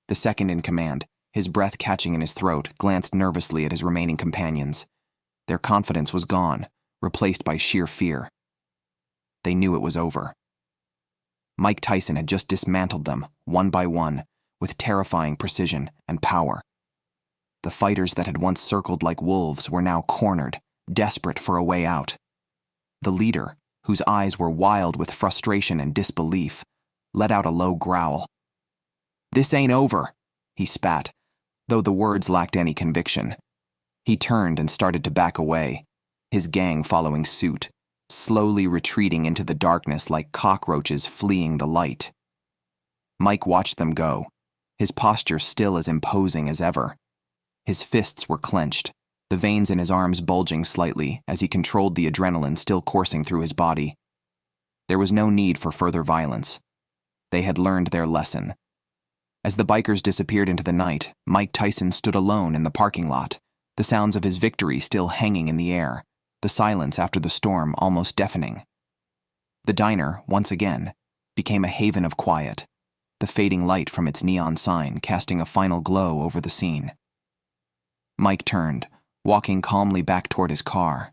The second in command, his breath catching in his throat, glanced nervously at his remaining companions. Their confidence was gone, replaced by sheer fear. They knew it was over. Mike Tyson had just dismantled them, one by one, with terrifying precision and power. The fighters that had once circled like wolves were now cornered, desperate for a way out. The leader, whose eyes were wild with frustration and disbelief, let out a low growl. "This ain't over," he spat, though the words lacked any conviction. He turned and started to back away, his gang following suit, slowly retreating into the darkness like cockroaches fleeing the light. Mike watched them go, his posture still as imposing as ever. His fists were clenched, the veins in his arms bulging slightly as he controlled the adrenaline still coursing through his body. There was no need for further violence. They had learned their lesson. As the bikers disappeared into the night, Mike Tyson stood alone in the parking lot, the sounds of his victory still hanging in the air, the silence after the storm almost deafening. The diner, once again, became a haven of quiet, the fading light from its neon sign casting a final glow over the scene. Mike turned, walking calmly back toward his car,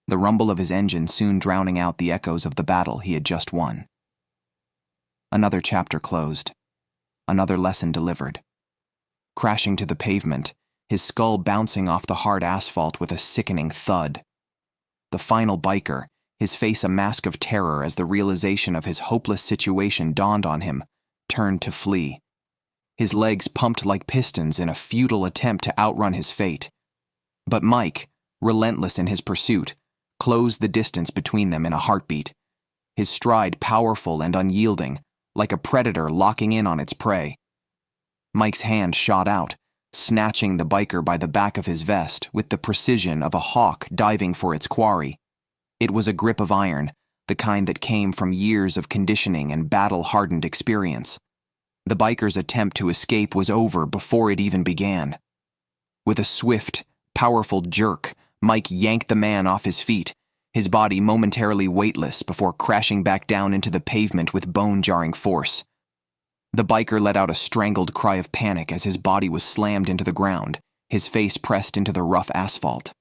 the rumble of his engine soon drowning out the echoes of the battle he had just won. Another chapter closed, another lesson delivered. Crashing to the pavement, his skull bouncing off the hard asphalt with a sickening thud. The final biker, his face a mask of terror as the realization of his hopeless situation dawned on him, turned to flee. His legs pumped like pistons in a futile attempt to outrun his fate. But Mike, relentless in his pursuit, closed the distance between them in a heartbeat, his stride powerful and unyielding, like a predator locking in on its prey. Mike's hand shot out, snatching the biker by the back of his vest with the precision of a hawk diving for its quarry. It was a grip of iron, the kind that came from years of conditioning and battle-hardened experience. The biker's attempt to escape was over before it even began. With a swift, powerful jerk, Mike yanked the man off his feet, his body momentarily weightless before crashing back down into the pavement with bone-jarring force. The biker let out a strangled cry of panic as his body was slammed into the ground, his face pressed into the rough asphalt.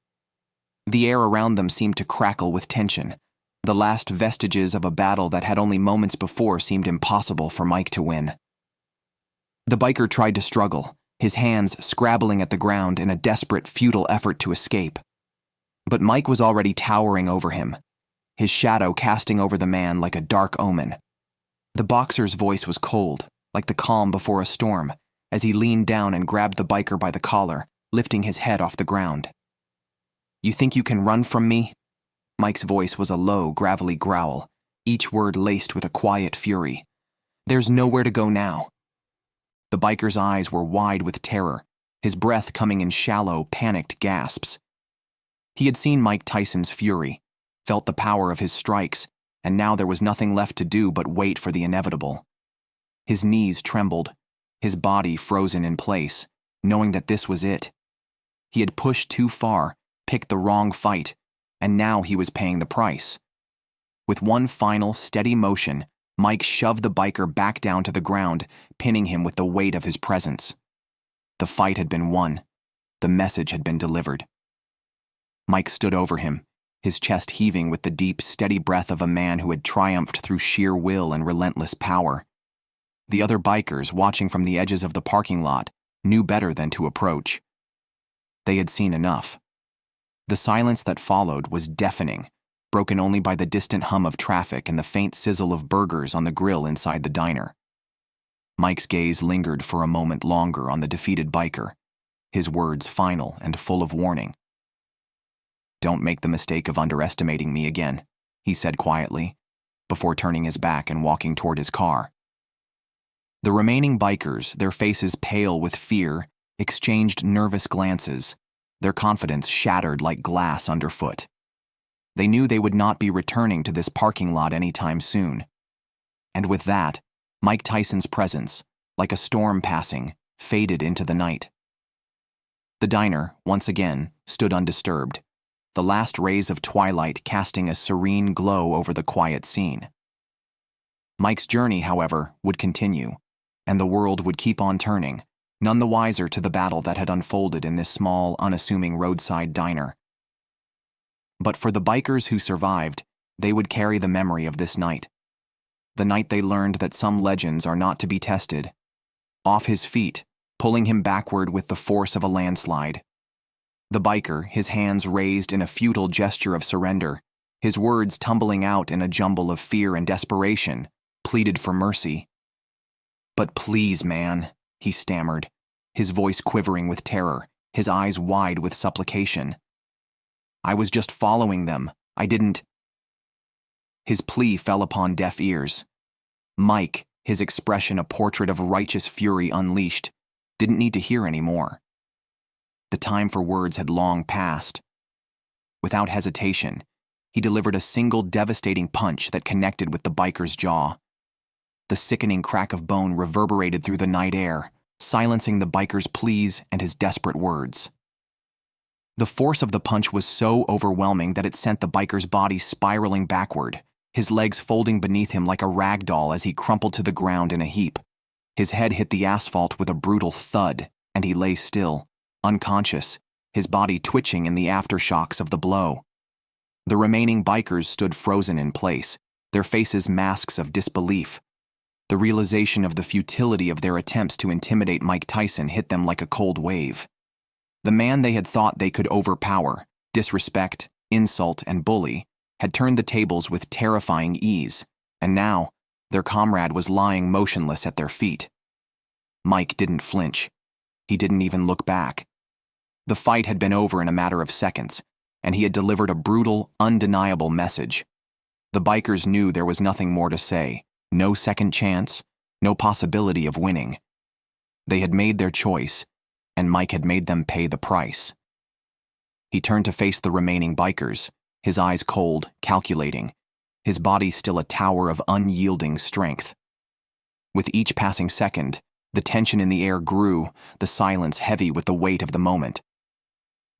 The air around them seemed to crackle with tension, the last vestiges of a battle that had only moments before seemed impossible for Mike to win. The biker tried to struggle, his hands scrabbling at the ground in a desperate, futile effort to escape. But Mike was already towering over him, his shadow casting over the man like a dark omen. The boxer's voice was cold, like the calm before a storm, as he leaned down and grabbed the biker by the collar, lifting his head off the ground. "You think you can run from me?" Mike's voice was a low, gravelly growl, each word laced with a quiet fury. "There's nowhere to go now." The biker's eyes were wide with terror, his breath coming in shallow, panicked gasps. He had seen Mike Tyson's fury, felt the power of his strikes, and now there was nothing left to do but wait for the inevitable. His knees trembled, his body frozen in place, knowing that this was it. He had pushed too far, picked the wrong fight, and now he was paying the price. With one final, steady motion, Mike shoved the biker back down to the ground, pinning him with the weight of his presence. The fight had been won. The message had been delivered. Mike stood over him, his chest heaving with the deep, steady breath of a man who had triumphed through sheer will and relentless power. The other bikers, watching from the edges of the parking lot, knew better than to approach. They had seen enough. The silence that followed was deafening, broken only by the distant hum of traffic and the faint sizzle of burgers on the grill inside the diner. Mike's gaze lingered for a moment longer on the defeated biker, his words final and full of warning. "Don't make the mistake of underestimating me again," he said quietly, before turning his back and walking toward his car. The remaining bikers, their faces pale with fear, exchanged nervous glances, their confidence shattered like glass underfoot. They knew they would not be returning to this parking lot anytime soon. And with that, Mike Tyson's presence, like a storm passing, faded into the night. The diner, once again, stood undisturbed, the last rays of twilight casting a serene glow over the quiet scene. Mike's journey, however, would continue, and the world would keep on turning, none the wiser to the battle that had unfolded in this small, unassuming roadside diner. But for the bikers who survived, they would carry the memory of this night. The night they learned that some legends are not to be tested. Off his feet, pulling him backward with the force of a landslide. The biker, his hands raised in a futile gesture of surrender, his words tumbling out in a jumble of fear and desperation, pleaded for mercy. "But please, man," he stammered, his voice quivering with terror, his eyes wide with supplication. "I was just following them. I didn't—" His plea fell upon deaf ears. Mike, his expression a portrait of righteous fury unleashed, didn't need to hear any more. The time for words had long passed. Without hesitation, he delivered a single devastating punch that connected with the biker's jaw. The sickening crack of bone reverberated through the night air, silencing the biker's pleas and his desperate words. The force of the punch was so overwhelming that it sent the biker's body spiraling backward, his legs folding beneath him like a rag doll as he crumpled to the ground in a heap. His head hit the asphalt with a brutal thud, and he lay still, unconscious, his body twitching in the aftershocks of the blow. The remaining bikers stood frozen in place, their faces masks of disbelief. The realization of the futility of their attempts to intimidate Mike Tyson hit them like a cold wave. The man they had thought they could overpower, disrespect, insult, and bully, had turned the tables with terrifying ease, and now their comrade was lying motionless at their feet. Mike didn't flinch. He didn't even look back. The fight had been over in a matter of seconds, and he had delivered a brutal, undeniable message. The bikers knew there was nothing more to say, no second chance, no possibility of winning. They had made their choice, and Mike had made them pay the price. He turned to face the remaining bikers, his eyes cold, calculating, his body still a tower of unyielding strength. With each passing second, the tension in the air grew, the silence heavy with the weight of the moment.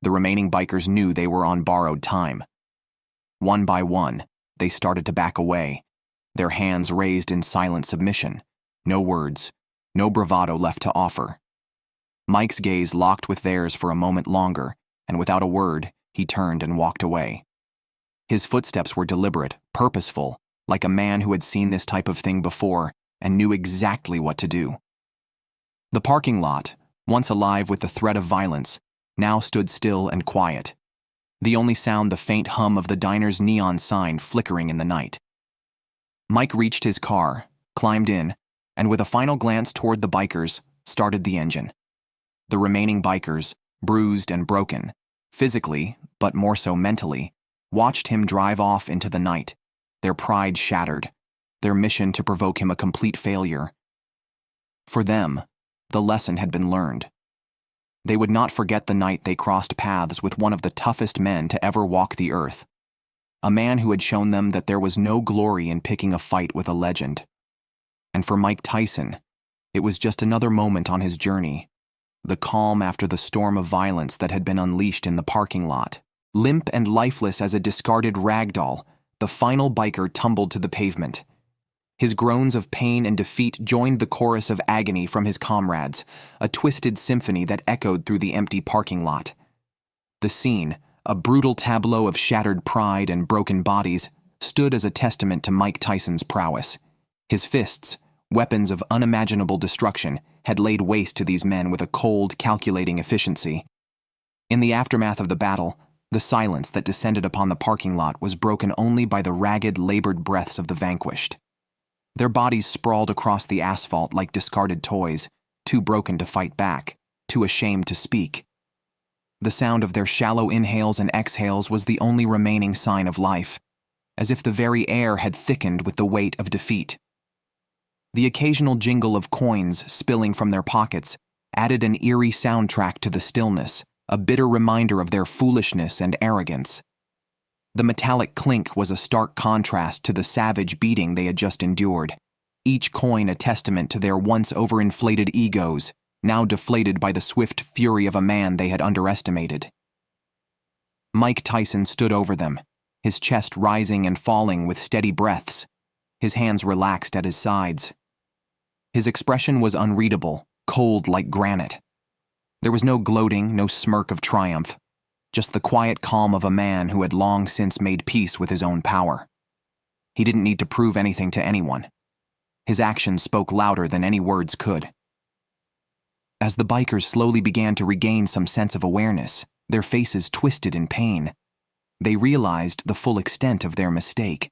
The remaining bikers knew they were on borrowed time. One by one, they started to back away, their hands raised in silent submission, no words, no bravado left to offer. Mike's gaze locked with theirs for a moment longer, and without a word, he turned and walked away. His footsteps were deliberate, purposeful, like a man who had seen this type of thing before and knew exactly what to do. The parking lot, once alive with the threat of violence, now stood still and quiet, the only sound the faint hum of the diner's neon sign flickering in the night. Mike reached his car, climbed in, and with a final glance toward the bikers, started the engine. The remaining bikers, bruised and broken, physically, but more so mentally, watched him drive off into the night, their pride shattered, their mission to provoke him a complete failure. For them, the lesson had been learned. They would not forget the night they crossed paths with one of the toughest men to ever walk the earth, a man who had shown them that there was no glory in picking a fight with a legend. And for Mike Tyson, it was just another moment on his journey, the calm after the storm of violence that had been unleashed in the parking lot. Limp and lifeless as a discarded rag doll, the final biker tumbled to the pavement. His groans of pain and defeat joined the chorus of agony from his comrades, a twisted symphony that echoed through the empty parking lot. The scene, a brutal tableau of shattered pride and broken bodies, stood as a testament to Mike Tyson's prowess. His fists, weapons of unimaginable destruction, had laid waste to these men with a cold, calculating efficiency. In the aftermath of the battle, the silence that descended upon the parking lot was broken only by the ragged, labored breaths of the vanquished. Their bodies sprawled across the asphalt like discarded toys, too broken to fight back, too ashamed to speak. The sound of their shallow inhales and exhales was the only remaining sign of life, as if the very air had thickened with the weight of defeat. The occasional jingle of coins spilling from their pockets added an eerie soundtrack to the stillness, a bitter reminder of their foolishness and arrogance. The metallic clink was a stark contrast to the savage beating they had just endured, each coin a testament to their once overinflated egos, now deflated by the swift fury of a man they had underestimated. Mike Tyson stood over them, his chest rising and falling with steady breaths, his hands relaxed at his sides. His expression was unreadable, cold like granite. There was no gloating, no smirk of triumph, just the quiet calm of a man who had long since made peace with his own power. He didn't need to prove anything to anyone. His actions spoke louder than any words could. As the bikers slowly began to regain some sense of awareness, their faces twisted in pain, they realized the full extent of their mistake.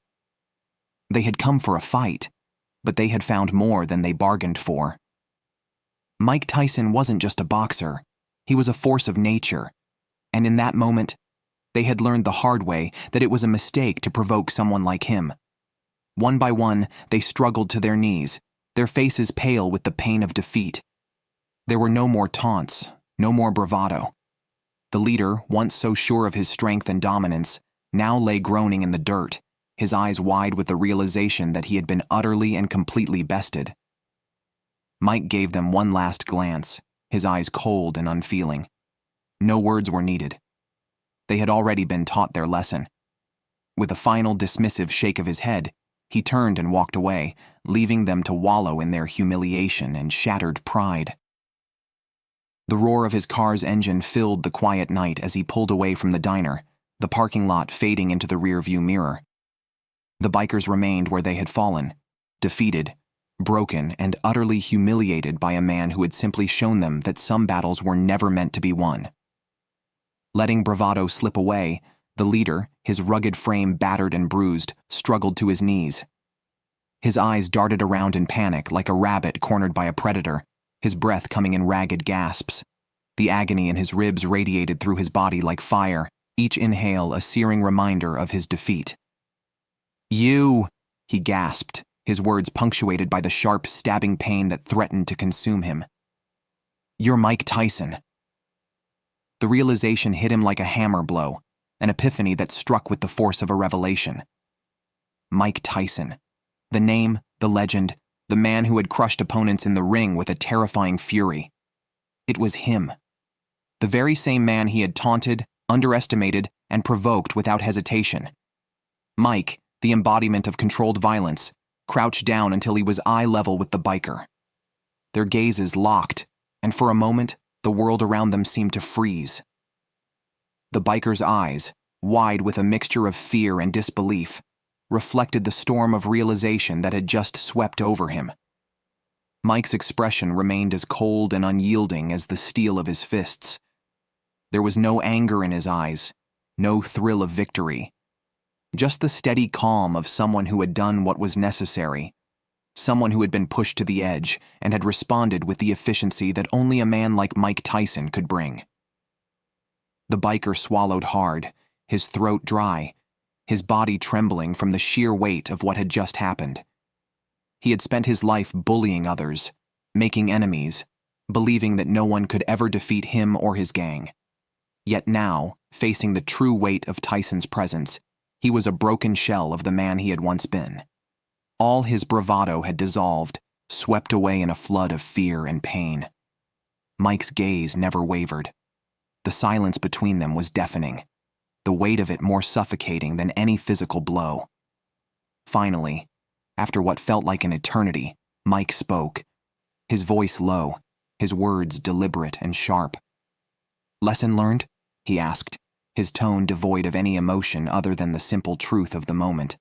They had come for a fight, but they had found more than they bargained for. Mike Tyson wasn't just a boxer, he was a force of nature, and in that moment, they had learned the hard way that it was a mistake to provoke someone like him. One by one, they struggled to their knees, their faces pale with the pain of defeat. There were no more taunts, no more bravado. The leader, once so sure of his strength and dominance, now lay groaning in the dirt, his eyes wide with the realization that he had been utterly and completely bested. Mike gave them one last glance, his eyes cold and unfeeling. No words were needed. They had already been taught their lesson. With a final dismissive shake of his head, he turned and walked away, leaving them to wallow in their humiliation and shattered pride. The roar of his car's engine filled the quiet night as he pulled away from the diner, the parking lot fading into the rearview mirror. The bikers remained where they had fallen, defeated, broken, and utterly humiliated by a man who had simply shown them that some battles were never meant to be won. Letting bravado slip away, the leader, his rugged frame battered and bruised, struggled to his knees. His eyes darted around in panic like a rabbit cornered by a predator, his breath coming in ragged gasps. The agony in his ribs radiated through his body like fire, each inhale a searing reminder of his defeat. "You," he gasped, his words punctuated by the sharp, stabbing pain that threatened to consume him. "You're Mike Tyson." The realization hit him like a hammer blow, an epiphany that struck with the force of a revelation. Mike Tyson. The name, the legend, the man who had crushed opponents in the ring with a terrifying fury. It was him. The very same man he had taunted, underestimated, and provoked without hesitation. Mike, the embodiment of controlled violence, crouched down until he was eye level with the biker. Their gazes locked, and for a moment, the world around them seemed to freeze. The biker's eyes, wide with a mixture of fear and disbelief, reflected the storm of realization that had just swept over him. Mike's expression remained as cold and unyielding as the steel of his fists. There was no anger in his eyes, no thrill of victory, just the steady calm of someone who had done what was necessary, someone who had been pushed to the edge and had responded with the efficiency that only a man like Mike Tyson could bring. The biker swallowed hard, his throat dry, his body trembling from the sheer weight of what had just happened. He had spent his life bullying others, making enemies, believing that no one could ever defeat him or his gang. Yet now, facing the true weight of Tyson's presence, he was a broken shell of the man he had once been. All his bravado had dissolved, swept away in a flood of fear and pain. Mike's gaze never wavered. The silence between them was deafening, the weight of it more suffocating than any physical blow. Finally, after what felt like an eternity, Mike spoke, his voice low, his words deliberate and sharp. "Lesson learned?" he asked, his tone devoid of any emotion other than the simple truth of the moment.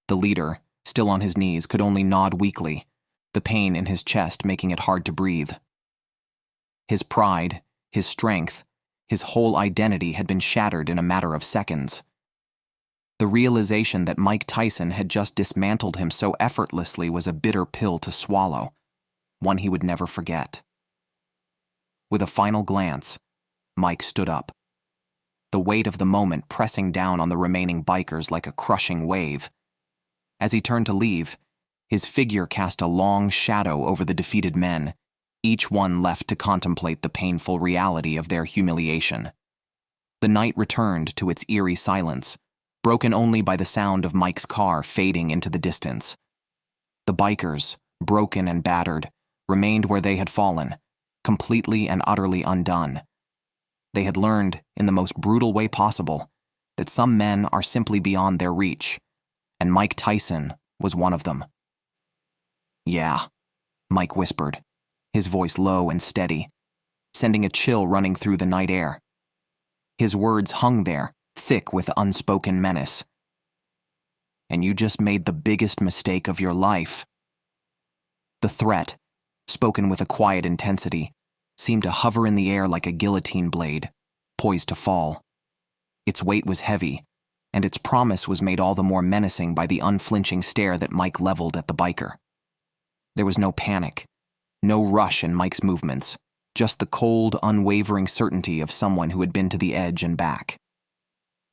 The leader, still on his knees, could only nod weakly, the pain in his chest making it hard to breathe. His pride, his strength, his whole identity had been shattered in a matter of seconds. The realization that Mike Tyson had just dismantled him so effortlessly was a bitter pill to swallow, one he would never forget. With a final glance, Mike stood up, the weight of the moment pressing down on the remaining bikers like a crushing wave. As he turned to leave, his figure cast a long shadow over the defeated men, each one left to contemplate the painful reality of their humiliation. The night returned to its eerie silence, broken only by the sound of Mike's car fading into the distance. The bikers, broken and battered, remained where they had fallen, completely and utterly undone. They had learned, in the most brutal way possible, that some men are simply beyond their reach, and Mike Tyson was one of them. "Yeah," Mike whispered, his voice low and steady, sending a chill running through the night air. His words hung there, thick with unspoken menace. "And you just made the biggest mistake of your life." The threat, spoken with a quiet intensity, seemed to hover in the air like a guillotine blade, poised to fall. Its weight was heavy, and its promise was made all the more menacing by the unflinching stare that Mike leveled at the biker. There was no panic, no rush in Mike's movements, just the cold, unwavering certainty of someone who had been to the edge and back.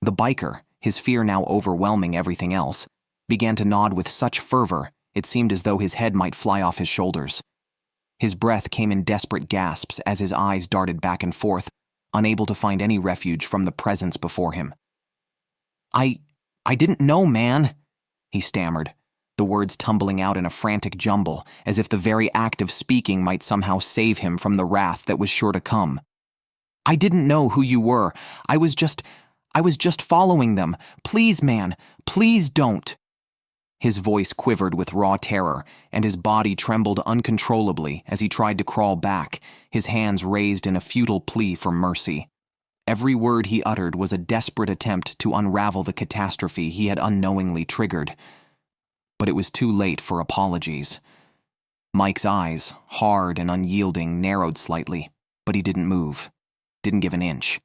The biker, his fear now overwhelming everything else, began to nod with such fervor it seemed as though his head might fly off his shoulders. His breath came in desperate gasps as his eyes darted back and forth, unable to find any refuge from the presence before him. I didn't know, man," he stammered, the words tumbling out in a frantic jumble, as if the very act of speaking might somehow save him from the wrath that was sure to come. "I didn't know who you were. I was just following them. Please, man, please don't." His voice quivered with raw terror, and his body trembled uncontrollably as he tried to crawl back, his hands raised in a futile plea for mercy. Every word he uttered was a desperate attempt to unravel the catastrophe he had unknowingly triggered. But it was too late for apologies. Mike's eyes, hard and unyielding, narrowed slightly, but he didn't move, didn't give an inch.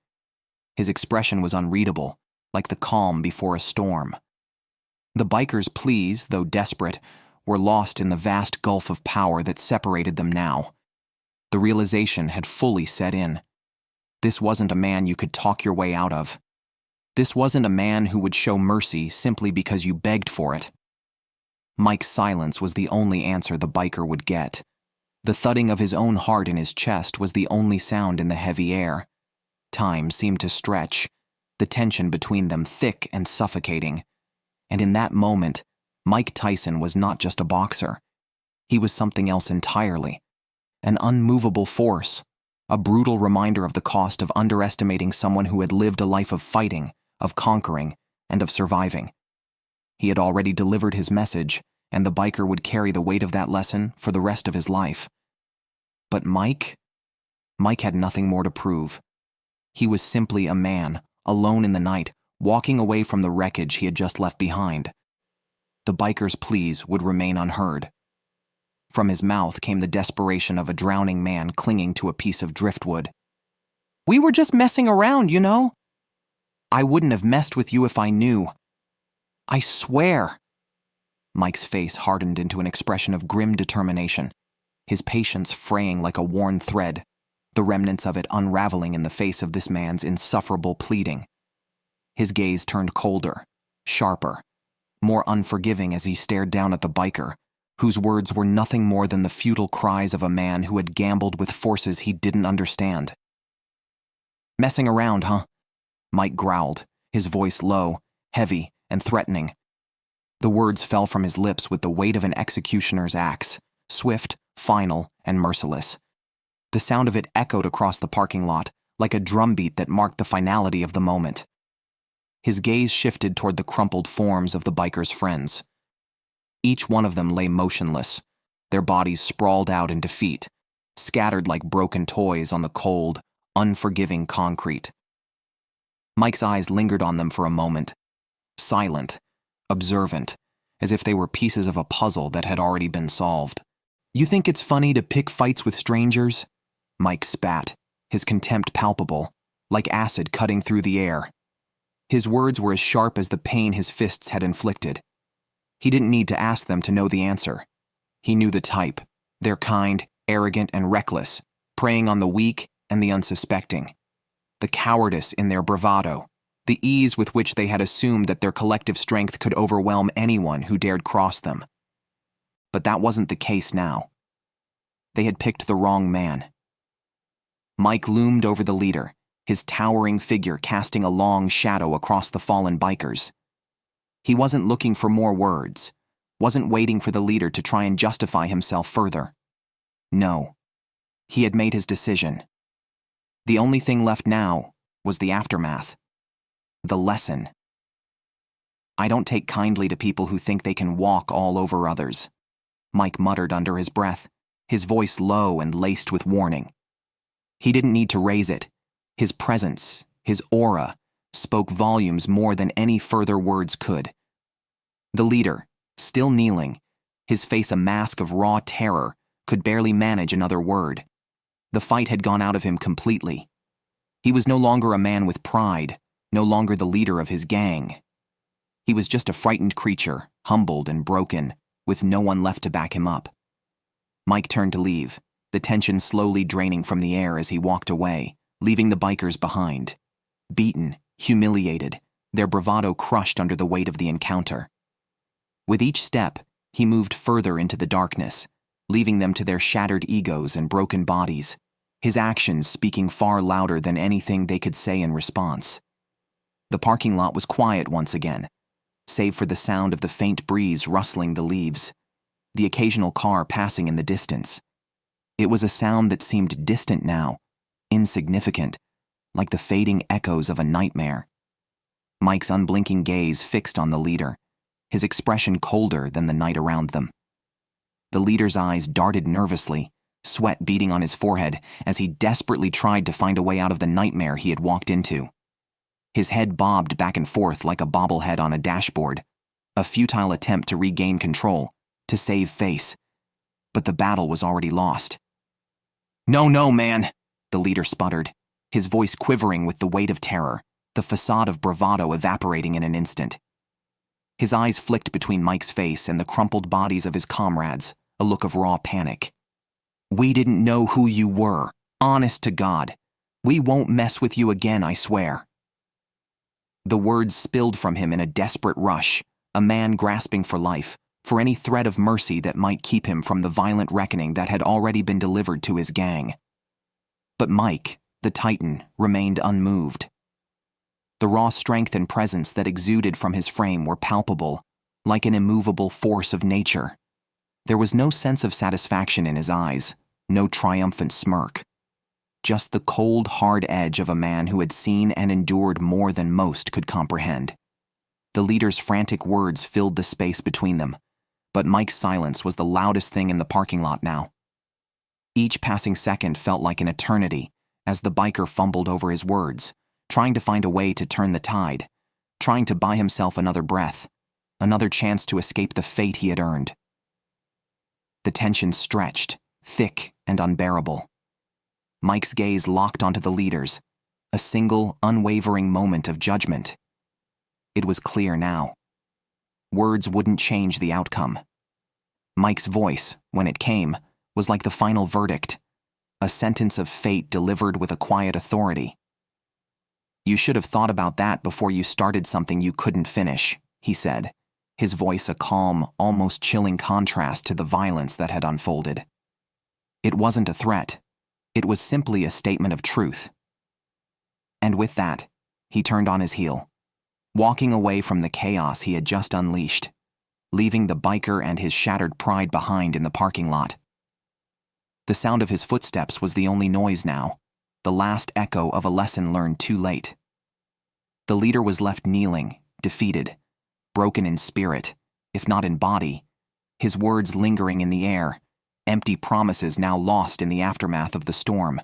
His expression was unreadable, like the calm before a storm. The biker's pleas, though desperate, were lost in the vast gulf of power that separated them now. The realization had fully set in. This wasn't a man you could talk your way out of. This wasn't a man who would show mercy simply because you begged for it. Mike's silence was the only answer the biker would get. The thudding of his own heart in his chest was the only sound in the heavy air. Time seemed to stretch, the tension between them thick and suffocating. And in that moment, Mike Tyson was not just a boxer. He was something else entirely. An unmovable force, a brutal reminder of the cost of underestimating someone who had lived a life of fighting, of conquering, and of surviving. He had already delivered his message, and the biker would carry the weight of that lesson for the rest of his life. But Mike had nothing more to prove. He was simply a man, alone in the night, walking away from the wreckage he had just left behind. The biker's pleas would remain unheard. From his mouth came the desperation of a drowning man clinging to a piece of driftwood. "We were just messing around, you know." "I wouldn't have messed with you if I knew." "I swear." Mike's face hardened into an expression of grim determination, his patience fraying like a worn thread, the remnants of it unraveling in the face of this man's insufferable pleading. His gaze turned colder, sharper, more unforgiving as he stared down at the biker, whose words were nothing more than the futile cries of a man who had gambled with forces he didn't understand. "Messing around, huh?" Mike growled, his voice low, heavy, and threatening. The words fell from his lips with the weight of an executioner's axe, swift, final, and merciless. The sound of it echoed across the parking lot, like a drumbeat that marked the finality of the moment. His gaze shifted toward the crumpled forms of the biker's friends. Each one of them lay motionless, their bodies sprawled out in defeat, scattered like broken toys on the cold, unforgiving concrete. Mike's eyes lingered on them for a moment, silent, observant, as if they were pieces of a puzzle that had already been solved. "You think it's funny to pick fights with strangers?" Mike spat, his contempt palpable, like acid cutting through the air. His words were as sharp as the pain his fists had inflicted. He didn't need to ask them to know the answer. He knew the type. They're kind, arrogant, and reckless, preying on the weak and the unsuspecting. The cowardice in their bravado, the ease with which they had assumed that their collective strength could overwhelm anyone who dared cross them. But that wasn't the case now. They had picked the wrong man. Mike loomed over the leader, his towering figure casting a long shadow across the fallen bikers. He wasn't looking for more words, wasn't waiting for the leader to try and justify himself further. No, he had made his decision. The only thing left now was the aftermath, the lesson. "I don't take kindly to people who think they can walk all over others," Mike muttered under his breath, his voice low and laced with warning. He didn't need to raise it. His presence, his aura, spoke volumes more than any further words could. The leader, still kneeling, his face a mask of raw terror, could barely manage another word. The fight had gone out of him completely. He was no longer a man with pride, no longer the leader of his gang. He was just a frightened creature, humbled and broken, with no one left to back him up. Mike turned to leave, the tension slowly draining from the air as he walked away, leaving the bikers behind. Beaten, humiliated, their bravado crushed under the weight of the encounter. With each step, he moved further into the darkness, leaving them to their shattered egos and broken bodies, his actions speaking far louder than anything they could say in response. The parking lot was quiet once again, save for the sound of the faint breeze rustling the leaves, the occasional car passing in the distance. It was a sound that seemed distant now, insignificant, like the fading echoes of a nightmare. Mike's unblinking gaze fixed on the leader, his expression colder than the night around them. The leader's eyes darted nervously, sweat beading on his forehead as he desperately tried to find a way out of the nightmare he had walked into. His head bobbed back and forth like a bobblehead on a dashboard, a futile attempt to regain control, to save face. But the battle was already lost. No, man, the leader sputtered, his voice quivering with the weight of terror, the facade of bravado evaporating in an instant. His eyes flicked between Mike's face and the crumpled bodies of his comrades, a look of raw panic. We didn't know who you were, honest to God. We won't mess with you again, I swear. The words spilled from him in a desperate rush, a man grasping for life, for any thread of mercy that might keep him from the violent reckoning that had already been delivered to his gang. But Mike, the Titan, remained unmoved. The raw strength and presence that exuded from his frame were palpable, like an immovable force of nature. There was no sense of satisfaction in his eyes, no triumphant smirk. Just the cold, hard edge of a man who had seen and endured more than most could comprehend. The leader's frantic words filled the space between them, but Mike's silence was the loudest thing in the parking lot now. Each passing second felt like an eternity as the biker fumbled over his words, trying to find a way to turn the tide, trying to buy himself another breath, another chance to escape the fate he had earned. The tension stretched, thick and unbearable. Mike's gaze locked onto the leaders, a single, unwavering moment of judgment. It was clear now. Words wouldn't change the outcome. Mike's voice, when it came, was like the final verdict, a sentence of fate delivered with a quiet authority. You should have thought about that before you started something you couldn't finish, he said, his voice a calm, almost chilling contrast to the violence that had unfolded. It wasn't a threat. It was simply a statement of truth. And with that, he turned on his heel, walking away from the chaos he had just unleashed, leaving the biker and his shattered pride behind in the parking lot. The sound of his footsteps was the only noise now, the last echo of a lesson learned too late. The leader was left kneeling, defeated, broken in spirit, if not in body, his words lingering in the air, empty promises now lost in the aftermath of the storm.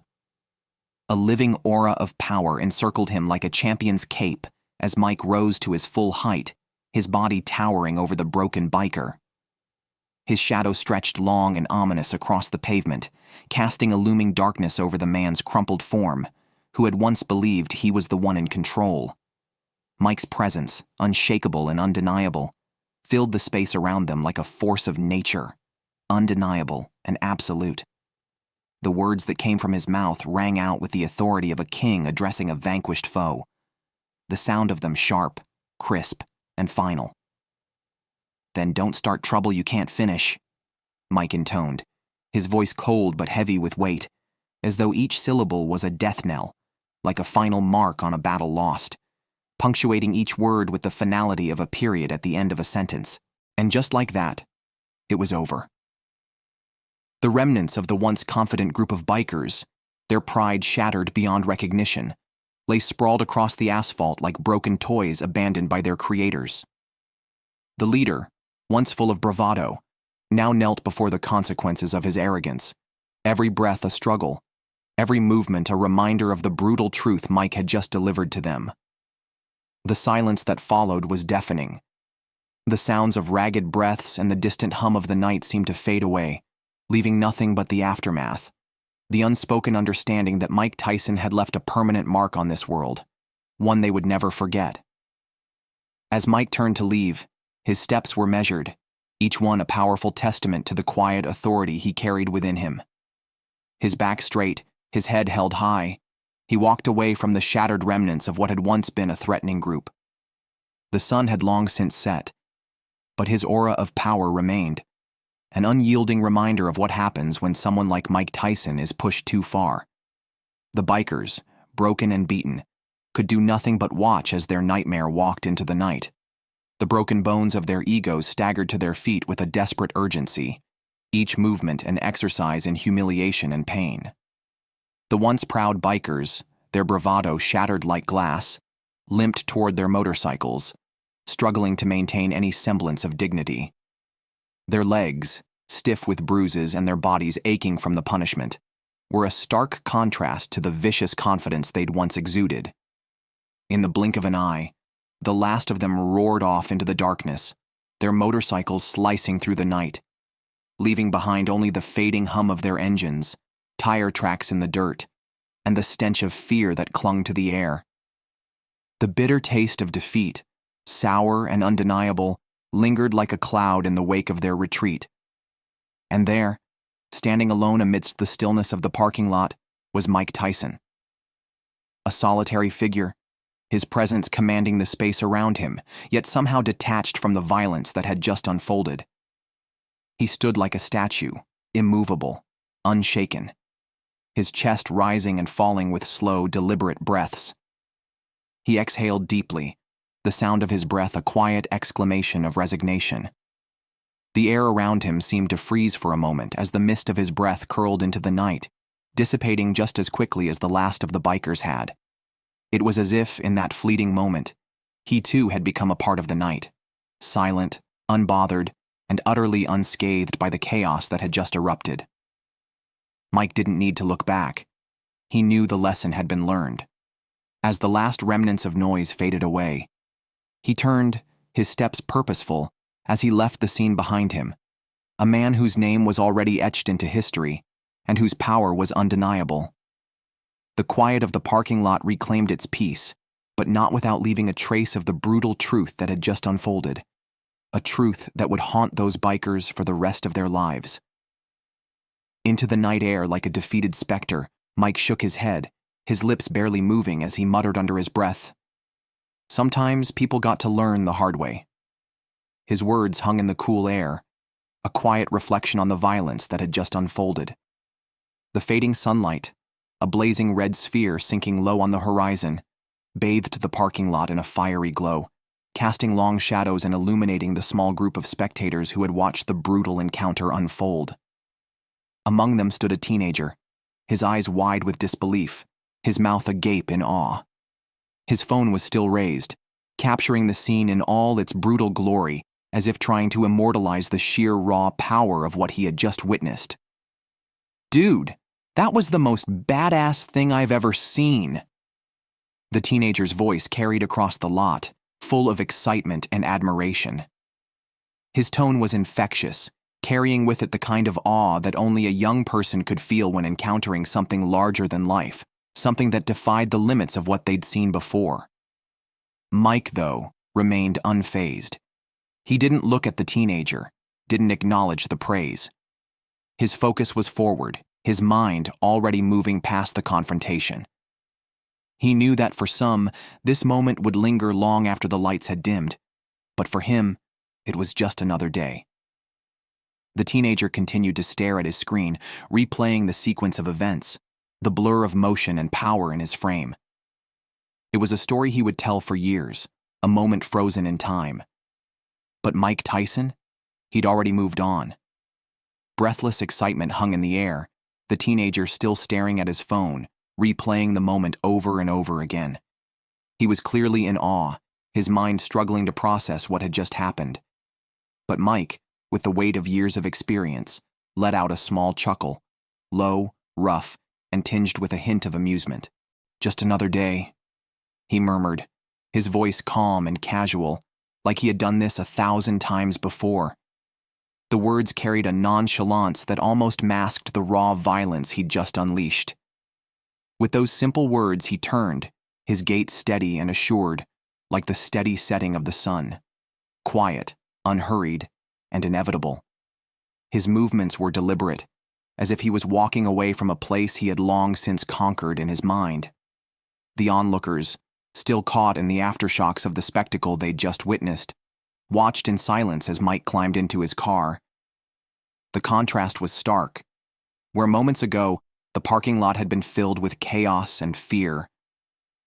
A living aura of power encircled him like a champion's cape as Mike rose to his full height, his body towering over the broken biker. His shadow stretched long and ominous across the pavement, casting a looming darkness over the man's crumpled form, who had once believed he was the one in control. Mike's presence, unshakable and undeniable, filled the space around them like a force of nature, undeniable and absolute. The words that came from his mouth rang out with the authority of a king addressing a vanquished foe, the sound of them sharp, crisp, and final. Then don't start trouble you can't finish, Mike intoned, his voice cold but heavy with weight, as though each syllable was a death knell, like a final mark on a battle lost, punctuating each word with the finality of a period at the end of a sentence. And just like that, it was over. The remnants of the once confident group of bikers, their pride shattered beyond recognition, lay sprawled across the asphalt like broken toys abandoned by their creators. The leader, once full of bravado, now knelt before the consequences of his arrogance, every breath a struggle, every movement a reminder of the brutal truth Mike had just delivered to them. The silence that followed was deafening. The sounds of ragged breaths and the distant hum of the night seemed to fade away, leaving nothing but the aftermath, the unspoken understanding that Mike Tyson had left a permanent mark on this world, one they would never forget. As Mike turned to leave, his steps were measured, each one a powerful testament to the quiet authority he carried within him. His back straight, his head held high, he walked away from the shattered remnants of what had once been a threatening group. The sun had long since set, but his aura of power remained, an unyielding reminder of what happens when someone like Mike Tyson is pushed too far. The bikers, broken and beaten, could do nothing but watch as their nightmare walked into the night. The broken bones of their egos staggered to their feet with a desperate urgency, each movement an exercise in humiliation and pain. The once proud bikers, their bravado shattered like glass, limped toward their motorcycles, struggling to maintain any semblance of dignity. Their legs, stiff with bruises and their bodies aching from the punishment, were a stark contrast to the vicious confidence they'd once exuded. In the blink of an eye, the last of them roared off into the darkness, their motorcycles slicing through the night, leaving behind only the fading hum of their engines, tire tracks in the dirt, and the stench of fear that clung to the air. The bitter taste of defeat, sour and undeniable, lingered like a cloud in the wake of their retreat. And there, standing alone amidst the stillness of the parking lot, was Mike Tyson. A solitary figure, his presence commanding the space around him, yet somehow detached from the violence that had just unfolded. He stood like a statue, immovable, unshaken, his chest rising and falling with slow, deliberate breaths. He exhaled deeply, the sound of his breath a quiet exclamation of resignation. The air around him seemed to freeze for a moment as the mist of his breath curled into the night, dissipating just as quickly as the last of the bikers had. It was as if, in that fleeting moment, he too had become a part of the night, silent, unbothered, and utterly unscathed by the chaos that had just erupted. Mike didn't need to look back. He knew the lesson had been learned. As the last remnants of noise faded away, he turned, his steps purposeful, as he left the scene behind him, a man whose name was already etched into history and whose power was undeniable. The quiet of the parking lot reclaimed its peace, but not without leaving a trace of the brutal truth that had just unfolded, a truth that would haunt those bikers for the rest of their lives. Into the night air like a defeated specter, Mike shook his head, his lips barely moving as he muttered under his breath, "Sometimes people got to learn the hard way." His words hung in the cool air, a quiet reflection on the violence that had just unfolded. The fading sunlight, a blazing red sphere sinking low on the horizon, bathed the parking lot in a fiery glow, casting long shadows and illuminating the small group of spectators who had watched the brutal encounter unfold. Among them stood a teenager, his eyes wide with disbelief, his mouth agape in awe. His phone was still raised, capturing the scene in all its brutal glory, as if trying to immortalize the sheer raw power of what he had just witnessed. "Dude, that was the most badass thing I've ever seen." The teenager's voice carried across the lot, full of excitement and admiration. His tone was infectious, carrying with it the kind of awe that only a young person could feel when encountering something larger than life, something that defied the limits of what they'd seen before. Mike, though, remained unfazed. He didn't look at the teenager, didn't acknowledge the praise. His focus was forward, his mind already moving past the confrontation. He knew that for some, this moment would linger long after the lights had dimmed, but for him, it was just another day. The teenager continued to stare at his screen, replaying the sequence of events, the blur of motion and power in his frame. It was a story he would tell for years, a moment frozen in time. But Mike Tyson? He'd already moved on. Breathless excitement hung in the air, the teenager still staring at his phone, replaying the moment over and over again. He was clearly in awe, his mind struggling to process what had just happened. But Mike, with the weight of years of experience, let out a small chuckle, low, rough, and tinged with a hint of amusement. "Just another day," he murmured, his voice calm and casual, like he had done this 1,000 times before. The words carried a nonchalance that almost masked the raw violence he'd just unleashed. With those simple words, he turned, his gait steady and assured, like the steady setting of the sun. Quiet, unhurried, and inevitable. His movements were deliberate, as if he was walking away from a place he had long since conquered in his mind. The onlookers, still caught in the aftershocks of the spectacle they'd just witnessed, watched in silence as Mike climbed into his car. The contrast was stark. Where moments ago, the parking lot had been filled with chaos and fear,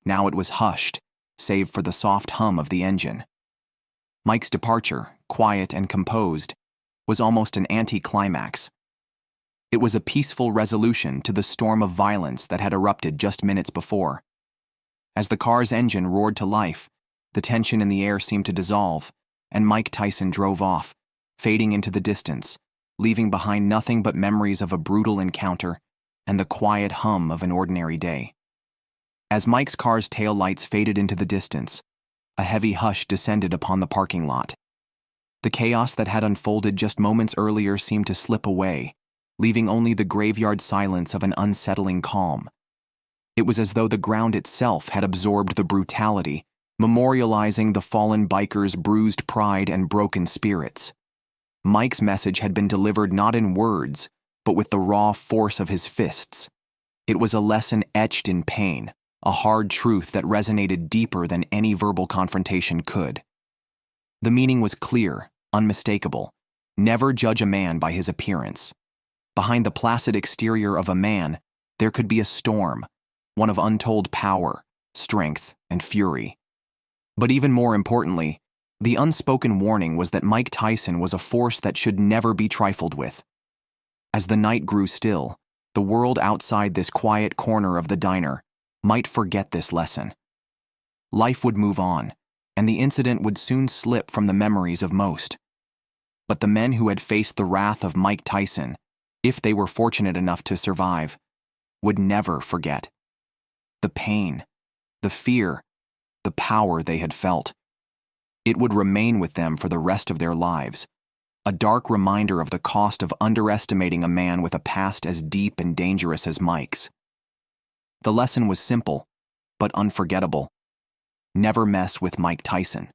now it was hushed, save for the soft hum of the engine. Mike's departure, quiet and composed, was almost an anticlimax. It was a peaceful resolution to the storm of violence that had erupted just minutes before. As the car's engine roared to life, the tension in the air seemed to dissolve, and Mike Tyson drove off, fading into the distance, leaving behind nothing but memories of a brutal encounter and the quiet hum of an ordinary day. As Mike's car's tail lights faded into the distance, a heavy hush descended upon the parking lot. The chaos that had unfolded just moments earlier seemed to slip away, leaving only the graveyard silence of an unsettling calm. It was as though the ground itself had absorbed the brutality, memorializing the fallen biker's bruised pride and broken spirits. Mike's message had been delivered not in words, but with the raw force of his fists. It was a lesson etched in pain, a hard truth that resonated deeper than any verbal confrontation could. The meaning was clear, unmistakable. Never judge a man by his appearance. Behind the placid exterior of a man, there could be a storm, one of untold power, strength, and fury. But even more importantly, the unspoken warning was that Mike Tyson was a force that should never be trifled with. As the night grew still, the world outside this quiet corner of the diner might forget this lesson. Life would move on, and the incident would soon slip from the memories of most. But the men who had faced the wrath of Mike Tyson, if they were fortunate enough to survive, would never forget. The pain, the fear, the power they had felt. It would remain with them for the rest of their lives, a dark reminder of the cost of underestimating a man with a past as deep and dangerous as Mike's. The lesson was simple, but unforgettable. Never mess with Mike Tyson.